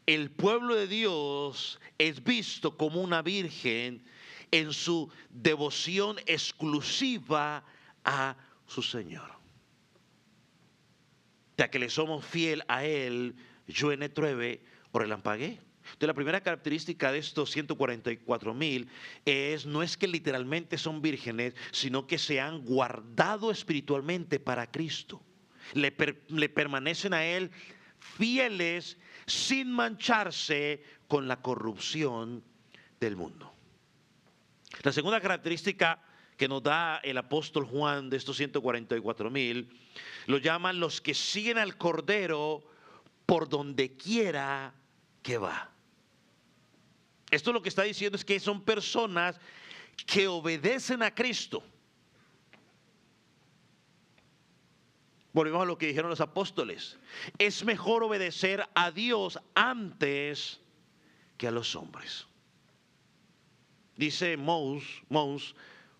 el pueblo de Dios es visto como una virgen en su devoción exclusiva a su Señor. Ya que le somos fiel a Él, yo en trueve o relampagué. Entonces, la primera característica de estos 144,000 no es que literalmente son vírgenes, sino que se han guardado espiritualmente para Cristo. Le permanecen a Él fieles sin mancharse con la corrupción del mundo. La segunda característica que nos da el apóstol Juan de estos 144,000, lo llaman los que siguen al Cordero por donde quiera que va. Esto lo que está diciendo es que son personas que obedecen a Cristo. Volvemos a lo que dijeron los apóstoles: es mejor obedecer a Dios antes que a los hombres. Dice Mous,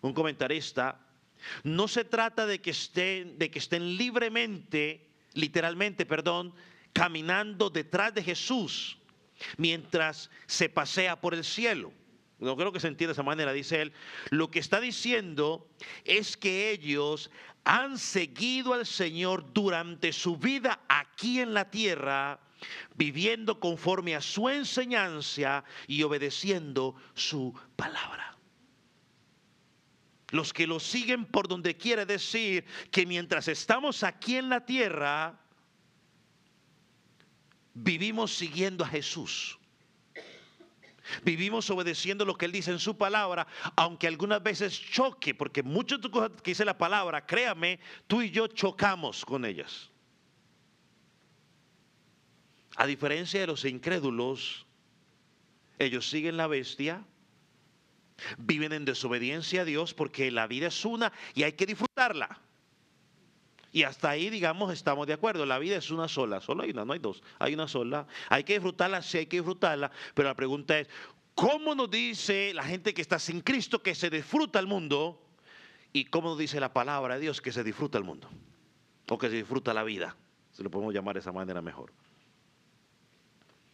un comentarista: no se trata de que estén literalmente, caminando detrás de Jesús mientras se pasea por el cielo. No creo que se entienda de esa manera, dice él. Lo que está diciendo es que ellos han seguido al Señor durante su vida aquí en la tierra, viviendo conforme a su enseñanza y obedeciendo su palabra. Los que lo siguen por donde quiere decir que mientras estamos aquí en la tierra, vivimos siguiendo a Jesús. Vivimos obedeciendo lo que Él dice en su palabra, aunque algunas veces choque, porque muchas de las cosas que dice la palabra, créame, tú y yo chocamos con ellas. A diferencia de los incrédulos, ellos siguen la bestia, viven en desobediencia a Dios, porque la vida es una y hay que disfrutarla. Y hasta ahí, digamos, estamos de acuerdo. La vida es una sola, solo hay una, no hay dos, hay una sola. Hay que disfrutarla, sí hay que disfrutarla, pero la pregunta es, ¿cómo nos dice la gente que está sin Cristo que se disfruta el mundo? ¿Y cómo nos dice la palabra de Dios que se disfruta el mundo? O que se disfruta la vida, si lo podemos llamar de esa manera mejor.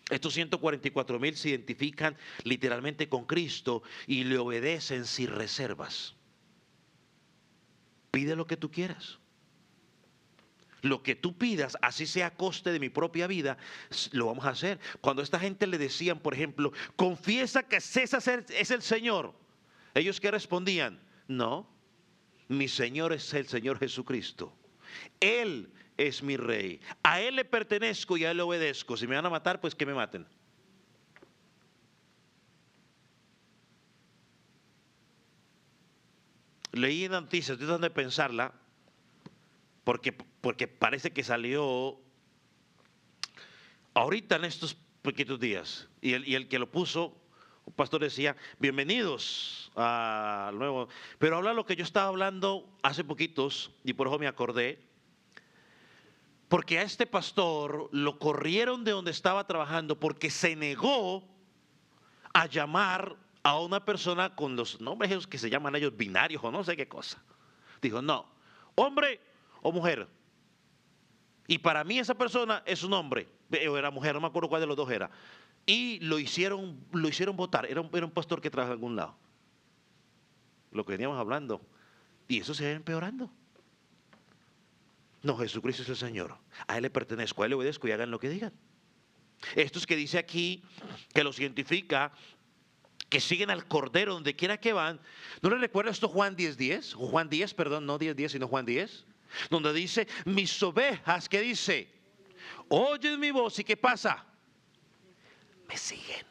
Estos 144,000 se identifican literalmente con Cristo y le obedecen sin reservas. Pide lo que tú quieras. Lo que tú pidas, así sea a coste de mi propia vida, lo vamos a hacer. Cuando a esta gente le decían, por ejemplo, confiesa que César es el Señor, ¿ellos qué respondían? No, mi Señor es el Señor Jesucristo. Él es mi Rey. A Él le pertenezco y a Él le obedezco. Si me van a matar, pues que me maten. Leí en noticias, estoy tratando de pensarla, porque parece que salió ahorita en estos poquitos días. Y el que lo puso, un pastor decía, bienvenidos al nuevo. Pero habla lo que yo estaba hablando hace poquitos, y por eso me acordé. Porque a este pastor lo corrieron de donde estaba trabajando porque se negó a llamar a una persona con los nombres esos que se llaman ellos binarios o no sé qué cosa. Dijo, no, hombre o mujer. Y para mí esa persona es un hombre, o era mujer, no me acuerdo cuál de los dos era. Y lo hicieron votar, era un pastor que trabaja en algún lado. Lo que veníamos hablando. Y eso se va empeorando. No, Jesucristo es el Señor. A Él le pertenezco, a Él le obedezco y hagan lo que digan. Estos que dice aquí, que los identifica, que siguen al Cordero donde quiera que van. ¿No le recuerda esto Juan 10:10? Juan 10, perdón, no 10:10, sino Juan 10. Donde dice, mis ovejas, ¿qué dice? Oyen mi voz y ¿qué pasa? Me siguen.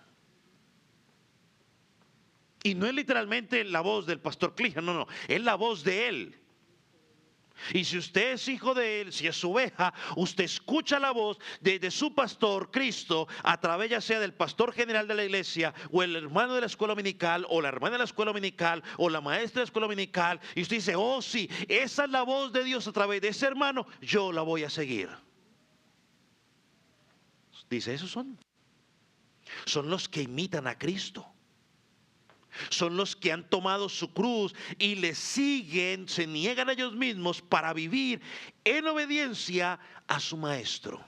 Y no es literalmente la voz del pastor Clija, no, es la voz de Él. Y si usted es hijo de Él, si es su oveja, usted escucha la voz de su pastor Cristo a través ya sea del pastor general de la iglesia o el hermano de la escuela dominical o la hermana de la escuela dominical o la maestra de la escuela dominical. Y usted dice, oh sí, esa es la voz de Dios a través de ese hermano, yo la voy a seguir. Dice, esos son los que imitan a Cristo. Son los que han tomado su cruz y le siguen, se niegan a ellos mismos para vivir en obediencia a su maestro.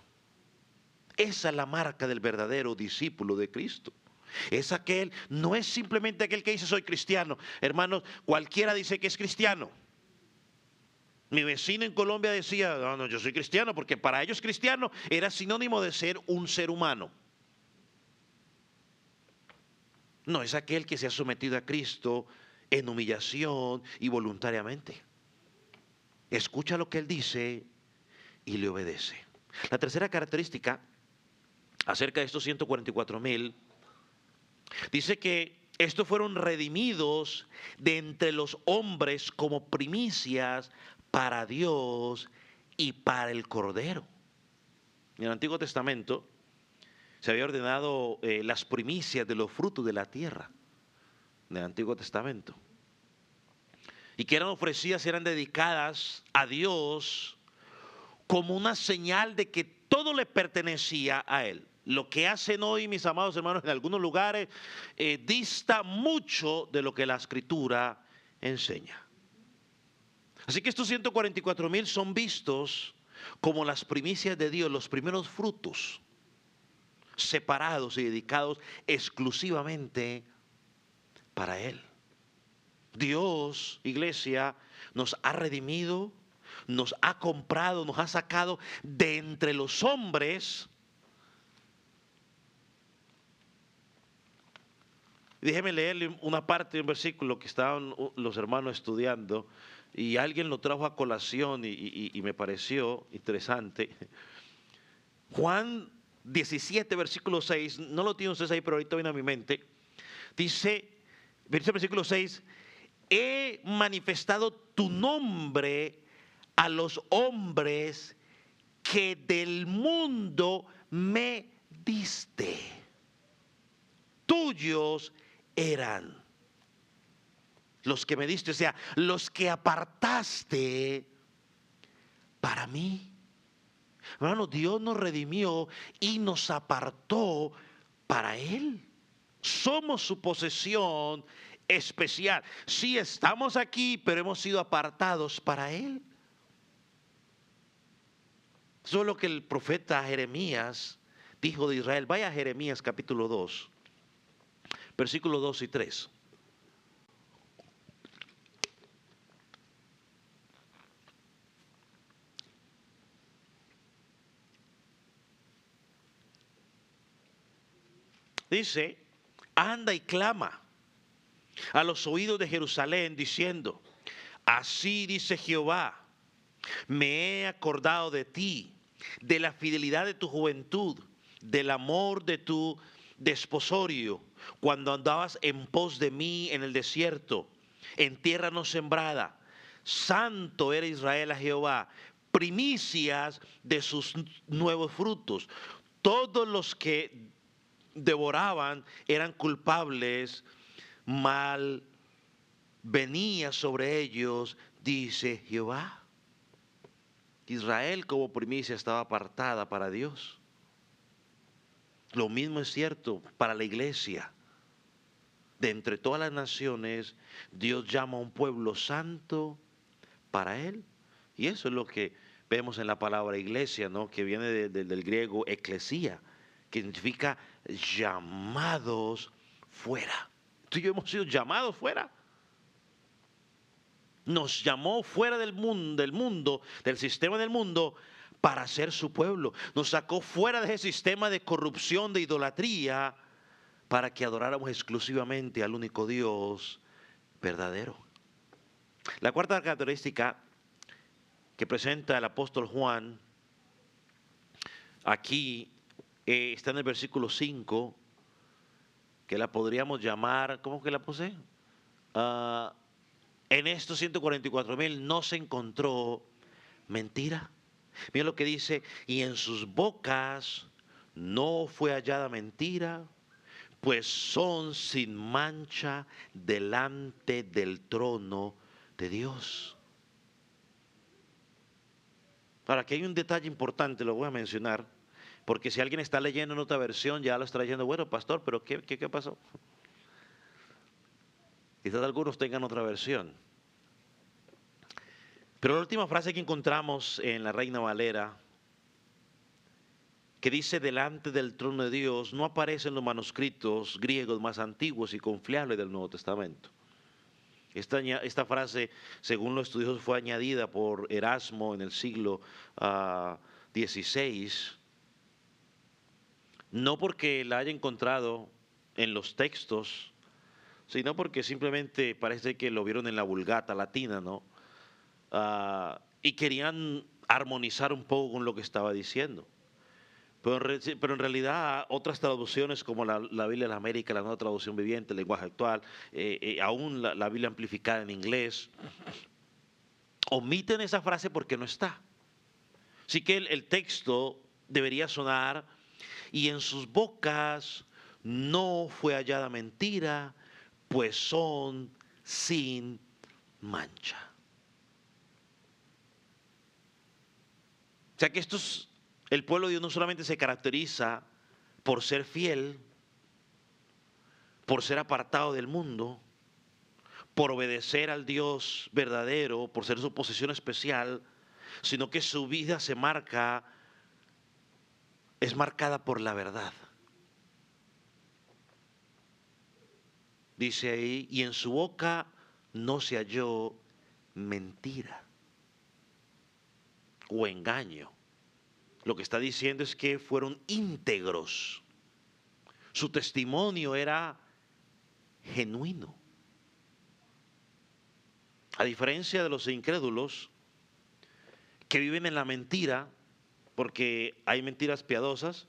Esa es la marca del verdadero discípulo de Cristo. Es aquel, no es simplemente aquel que dice soy cristiano. Hermanos, cualquiera dice que es cristiano. Mi vecino en Colombia decía, no, yo soy cristiano, porque para ellos cristiano era sinónimo de ser un ser humano. No, es aquel que se ha sometido a Cristo en humillación y voluntariamente. Escucha lo que Él dice y le obedece. La tercera característica acerca de estos 144,000 dice que estos fueron redimidos de entre los hombres como primicias para Dios y para el Cordero. En el Antiguo Testamento se había ordenado las primicias de los frutos de la tierra en el Antiguo Testamento. Y que eran ofrecidas, eran dedicadas a Dios como una señal de que todo le pertenecía a Él. Lo que hacen hoy, mis amados hermanos, en algunos lugares dista mucho de lo que la Escritura enseña. Así que estos 144,000 son vistos como las primicias de Dios, los primeros frutos, separados y dedicados exclusivamente para Él. Dios, iglesia, nos ha redimido, nos ha comprado, nos ha sacado de entre los hombres. Déjeme leerle una parte de un versículo que estaban los hermanos estudiando y alguien lo trajo a colación y me pareció interesante. Juan 17, versículo 6, no lo tienen ustedes ahí, pero ahorita viene a mi mente. Dice versículo 6, he manifestado tu nombre a los hombres que del mundo me diste. Tuyos eran los que me diste, o sea, los que apartaste para mí. Hermano, Dios nos redimió y nos apartó para Él. Somos su posesión especial. Sí, estamos aquí, pero hemos sido apartados para Él. Eso es lo que el profeta Jeremías dijo de Israel. Vaya a Jeremías capítulo 2, versículos 2 y 3. Dice, anda y clama a los oídos de Jerusalén diciendo, así dice Jehová, me he acordado de ti, de la fidelidad de tu juventud, del amor de tu desposorio, cuando andabas en pos de mí en el desierto, en tierra no sembrada. Santo era Israel a Jehová, primicias de sus nuevos frutos. Todos los que devoraban eran culpables, mal venía sobre ellos, dice Jehová. Israel como primicia estaba apartada para Dios. Lo mismo es cierto para la iglesia. De entre todas las naciones, Dios llama a un pueblo santo para Él. Y eso es lo que vemos en la palabra iglesia, ¿no? Que viene del griego eclesía, que significa llamados fuera. Tú y yo hemos sido llamados fuera. Nos llamó fuera del sistema del mundo, para ser su pueblo. Nos sacó fuera de ese sistema de corrupción, de idolatría, para que adoráramos exclusivamente al único Dios verdadero. La cuarta característica que presenta el apóstol Juan aquí está en el versículo 5, que la podríamos llamar, ¿cómo que la puse? En estos 144,000 no se encontró mentira. Mira lo que dice: y en sus bocas no fue hallada mentira, pues son sin mancha delante del trono de Dios. Ahora, aquí hay un detalle importante, lo voy a mencionar, porque si alguien está leyendo en otra versión, ya lo está leyendo, bueno, pastor, pero ¿qué pasó? Quizás algunos tengan otra versión. Pero la última frase que encontramos en la Reina Valera, que dice delante del trono de Dios, no aparece en los manuscritos griegos más antiguos y confiables del Nuevo Testamento. Esta frase, según los estudiosos, fue añadida por Erasmo en el siglo XVI, no porque la haya encontrado en los textos, sino porque simplemente parece que lo vieron en la Vulgata latina, ¿no? Y querían armonizar un poco con lo que estaba diciendo. Pero en realidad otras traducciones como la Biblia de la América, la Nueva Traducción Viviente, el lenguaje actual, aún la Biblia amplificada en inglés, omiten esa frase porque no está. Así que el texto debería sonar: y en sus bocas no fue hallada mentira, pues son sin mancha. O sea que el pueblo de Dios no solamente se caracteriza por ser fiel, por ser apartado del mundo, por obedecer al Dios verdadero, por ser su posesión especial, sino que su vida es marcada por la verdad. Dice ahí: y en su boca no se halló mentira o engaño. Lo que está diciendo es que fueron íntegros. Su testimonio era genuino. A diferencia de los incrédulos que viven en la mentira, porque hay mentiras piadosas,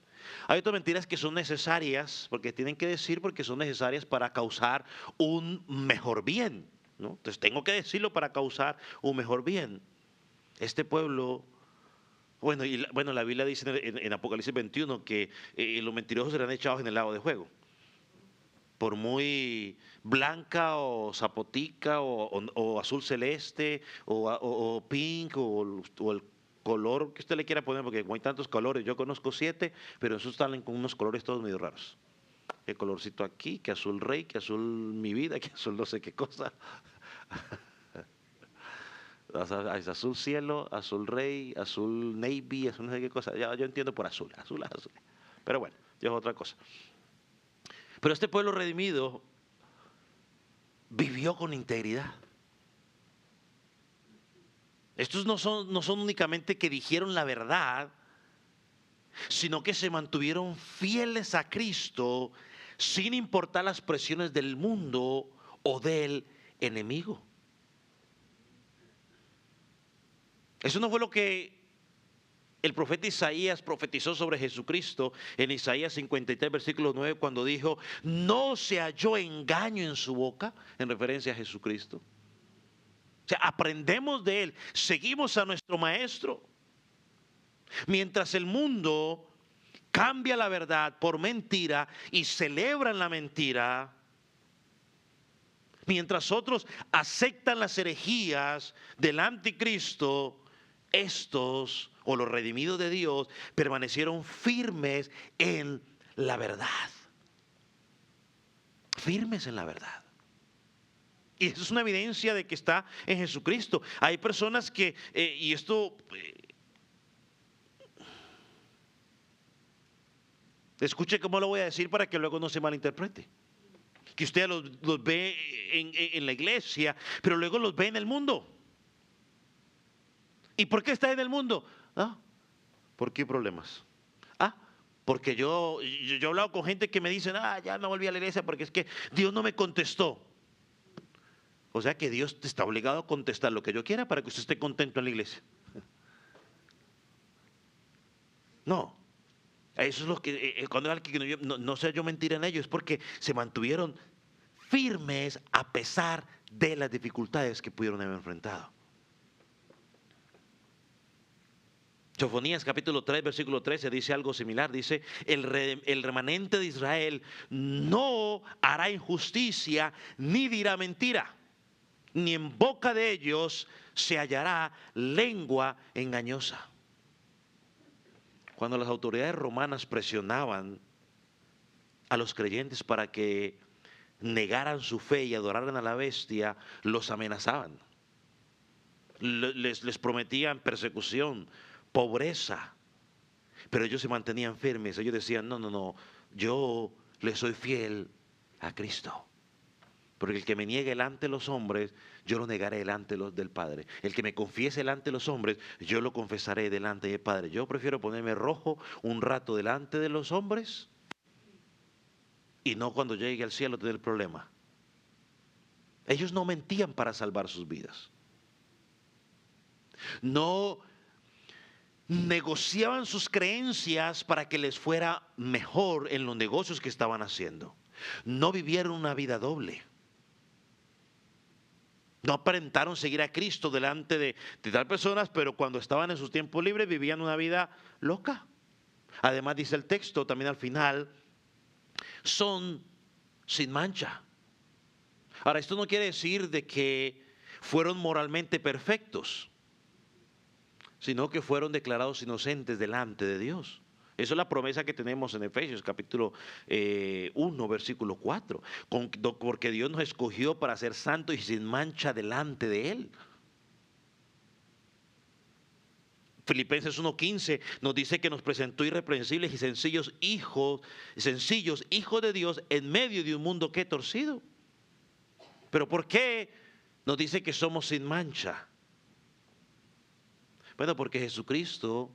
hay otras mentiras que son necesarias, porque tienen que decir, porque son necesarias para causar un mejor bien, ¿no? Entonces tengo que decirlo para causar un mejor bien. Este pueblo, la Biblia dice en Apocalipsis 21 que los mentirosos serán echados en el lago de fuego. Por muy blanca o zapotica o azul celeste o pink o el color que usted le quiera poner, porque como hay tantos colores, yo conozco 7, pero esos están con unos colores todos medio raros. El colorcito aquí, que azul rey, que azul mi vida, que azul no sé qué cosa. Azul cielo, azul rey, azul navy, azul no sé qué cosa. Ya, yo entiendo por azul. Pero bueno, ya es otra cosa. Pero este pueblo redimido vivió con integridad. Estos no son únicamente que dijeron la verdad, sino que se mantuvieron fieles a Cristo sin importar las presiones del mundo o del enemigo. Eso no fue lo que el profeta Isaías profetizó sobre Jesucristo en Isaías 53, versículo 9, cuando dijo: no se halló engaño en su boca, en referencia a Jesucristo. O sea, aprendemos de Él, seguimos a nuestro Maestro. Mientras el mundo cambia la verdad por mentira y celebran la mentira, mientras otros aceptan las herejías del anticristo, estos o los redimidos de Dios permanecieron firmes en la verdad. Firmes en la verdad. Y eso es una evidencia de que está en Jesucristo. Hay personas que, y esto, escuche cómo lo voy a decir para que luego no se malinterprete. Que usted los ve en la iglesia, pero luego los ve en el mundo. ¿Y por qué está en el mundo? Ah, ¿por qué problemas? Ah, porque yo he hablado con gente que me dicen, ya no volví a la iglesia porque es que Dios no me contestó. O sea que Dios te está obligado a contestar lo que yo quiera para que usted esté contento en la iglesia. No, eso es lo que, cuando no sé yo mentir en ellos, es porque se mantuvieron firmes a pesar de las dificultades que pudieron haber enfrentado. Sofonías capítulo 3, versículo 13 dice algo similar. Dice, el remanente de Israel no hará injusticia ni dirá mentira, ni en boca de ellos se hallará lengua engañosa. Cuando las autoridades romanas presionaban a los creyentes para que negaran su fe y adoraran a la bestia, los amenazaban. Les prometían persecución, pobreza, pero ellos se mantenían firmes. Ellos decían, no, yo le soy fiel a Cristo. Porque el que me niegue delante de los hombres, yo lo negaré delante del Padre. El que me confiese delante de los hombres, yo lo confesaré delante del Padre. Yo prefiero ponerme rojo un rato delante de los hombres y no cuando llegue al cielo tener el problema. Ellos no mentían para salvar sus vidas. No negociaban sus creencias para que les fuera mejor en los negocios que estaban haciendo. No vivieron una vida doble. No aparentaron seguir a Cristo delante de tal personas, pero cuando estaban en sus tiempos libres vivían una vida loca. Además dice el texto también al final, son sin mancha. Ahora, esto no quiere decir de que fueron moralmente perfectos, sino que fueron declarados inocentes delante de Dios. Esa es la promesa que tenemos en Efesios capítulo 1, versículo 4. Porque Dios nos escogió para ser santos y sin mancha delante de Él. Filipenses 1:15 nos dice que nos presentó irreprensibles y sencillos hijos de Dios en medio de un mundo que torcido. ¿Pero por qué nos dice que somos sin mancha? Bueno, porque Jesucristo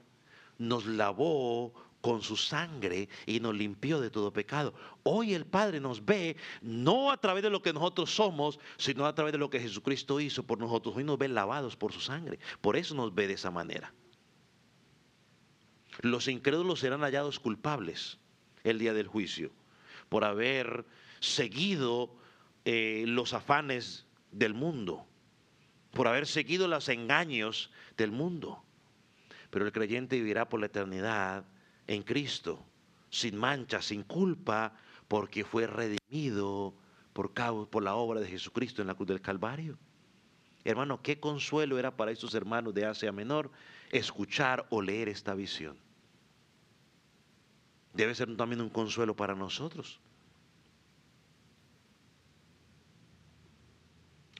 nos lavó con su sangre y nos limpió de todo pecado. Hoy el Padre nos ve no a través de lo que nosotros somos, sino a través de lo que Jesucristo hizo por nosotros. Hoy nos ve lavados por su sangre. Por eso nos ve de esa manera. Los incrédulos serán hallados culpables el día del juicio por haber seguido los afanes del mundo, por haber seguido los engaños del mundo. Pero el creyente vivirá por la eternidad en Cristo, sin mancha, sin culpa, porque fue redimido por la obra de Jesucristo en la cruz del Calvario. Hermano, qué consuelo era para estos hermanos de Asia Menor escuchar o leer esta visión. Debe ser también un consuelo para nosotros.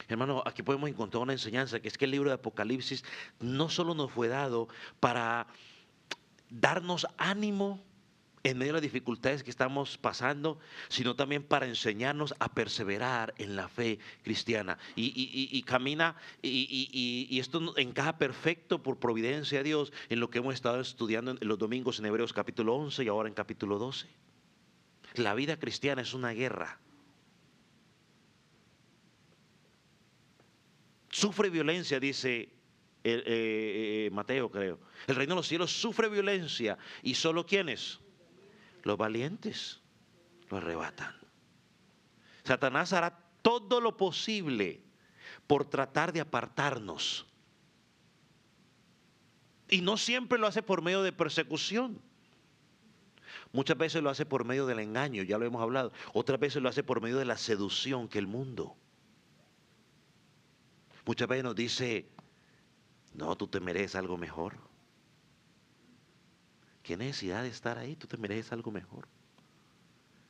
Hermano, aquí podemos encontrar una enseñanza, que es que el libro de Apocalipsis no solo nos fue dado para darnos ánimo en medio de las dificultades que estamos pasando, sino también para enseñarnos a perseverar en la fe cristiana. Y camina, y esto encaja perfecto por providencia de Dios en lo que hemos estado estudiando en los domingos en Hebreos capítulo 11 y ahora en capítulo 12. La vida cristiana es una guerra. Sufre violencia, dice Mateo, creo. El reino de los cielos sufre violencia, y solo ¿quiénes? Los valientes lo arrebatan. Satanás hará todo lo posible por tratar de apartarnos. Y no siempre lo hace por medio de persecución. Muchas veces lo hace por medio del engaño, ya lo hemos hablado. Otras veces lo hace por medio de la seducción que el mundo. Muchas veces nos dice, no, tú te mereces algo mejor. ¿Qué necesidad de estar ahí? Tú te mereces algo mejor.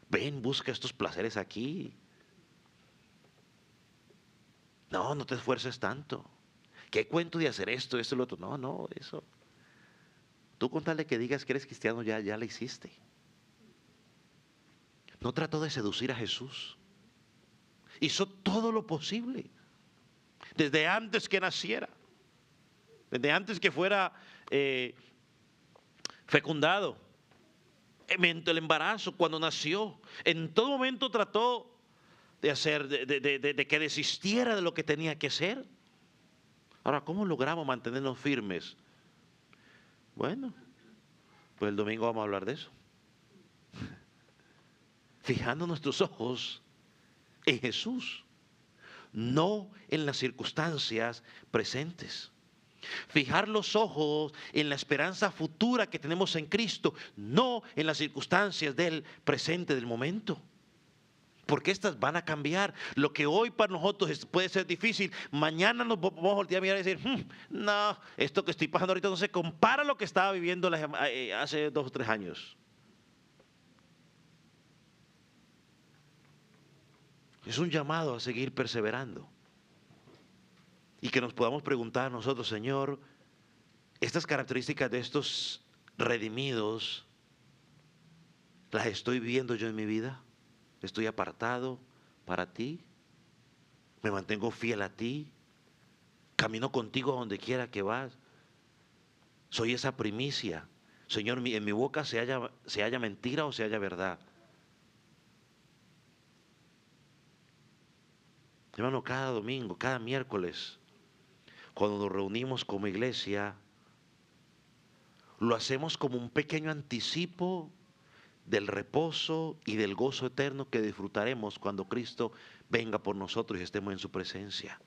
Ven, busca estos placeres aquí. No, no te esfuerces tanto. ¿Qué cuento de hacer esto, esto y lo otro? No, no, eso. Tú con tal de que digas que eres cristiano, ya lo hiciste. No trató de seducir a Jesús. Hizo todo lo posible. Desde antes que naciera. Desde antes que fuera fecundado. En el embarazo, cuando nació. En todo momento trató de hacer, de que desistiera de lo que tenía que hacer. Ahora, ¿cómo logramos mantenernos firmes? Bueno, pues el domingo vamos a hablar de eso. Fijando nuestros ojos en Jesús, no en las circunstancias presentes. Fijar los ojos en la esperanza futura que tenemos en Cristo, no en las circunstancias del presente, del momento. Porque estas van a cambiar. Lo que hoy para nosotros puede ser difícil, mañana nos vamos a voltear a mirar y decir, no, esto que estoy pasando ahorita no se compara a lo que estaba viviendo hace 2 o 3 años. Es un llamado a seguir perseverando. Y que nos podamos preguntar nosotros, Señor, estas características de estos redimidos, ¿las estoy viviendo yo en mi vida? ¿Estoy apartado para ti? ¿Me mantengo fiel a ti? ¿Camino contigo a donde quiera que vas? ¿Soy esa primicia? Señor, en mi boca se haya mentira o se haya verdad. Hermano, cada domingo, cada miércoles, cuando nos reunimos como iglesia, lo hacemos como un pequeño anticipo del reposo y del gozo eterno que disfrutaremos cuando Cristo venga por nosotros y estemos en su presencia.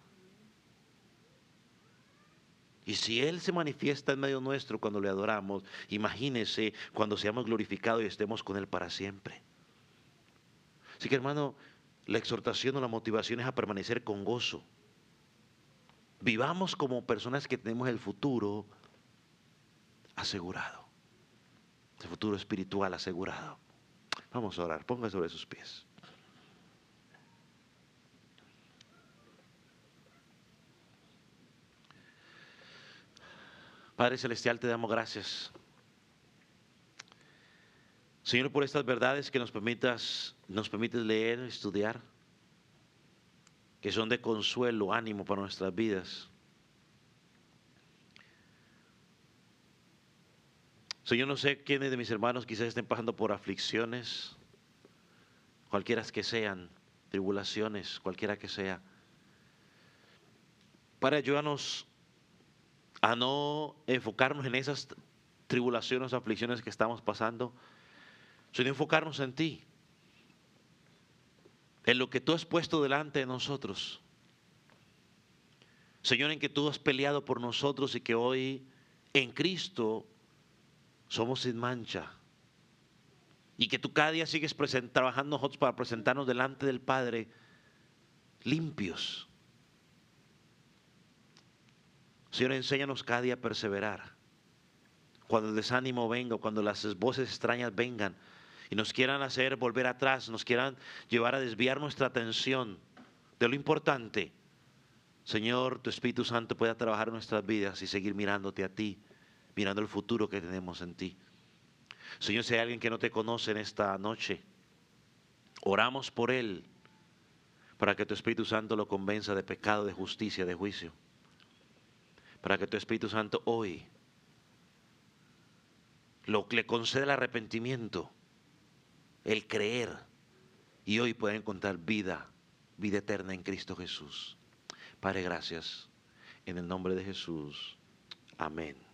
Y si Él se manifiesta en medio nuestro cuando le adoramos, imagínese cuando seamos glorificados y estemos con Él para siempre. Así que, hermano, la exhortación o la motivación es a permanecer con gozo. Vivamos como personas que tenemos el futuro asegurado. El futuro espiritual asegurado. Vamos a orar, ponga sobre sus pies. Padre Celestial, te damos gracias. Señor, por estas verdades que nos permites leer, estudiar, que son de consuelo, ánimo para nuestras vidas. Señor, no sé quiénes de mis hermanos quizás estén pasando por aflicciones, cualquiera que sean, tribulaciones, cualquiera que sea. Padre, ayúdanos a no enfocarnos en esas tribulaciones o aflicciones que estamos pasando, sino enfocarnos en ti, en lo que tú has puesto delante de nosotros. Señor, en que tú has peleado por nosotros y que hoy en Cristo somos sin mancha. Y que tú cada día sigues trabajando nosotros para presentarnos delante del Padre limpios. Señor, enséñanos cada día a perseverar. Cuando el desánimo venga, cuando las voces extrañas vengan y nos quieran hacer volver atrás, nos quieran llevar a desviar nuestra atención de lo importante, Señor, tu Espíritu Santo pueda trabajar en nuestras vidas y seguir mirándote a ti, mirando el futuro que tenemos en ti. Señor, si hay alguien que no te conoce en esta noche, oramos por él para que tu Espíritu Santo lo convenza de pecado, de justicia, de juicio. Para que tu Espíritu Santo hoy le conceda el arrepentimiento, el creer, y hoy pueda encontrar vida eterna en Cristo Jesús. Padre, gracias. En el nombre de Jesús. Amén.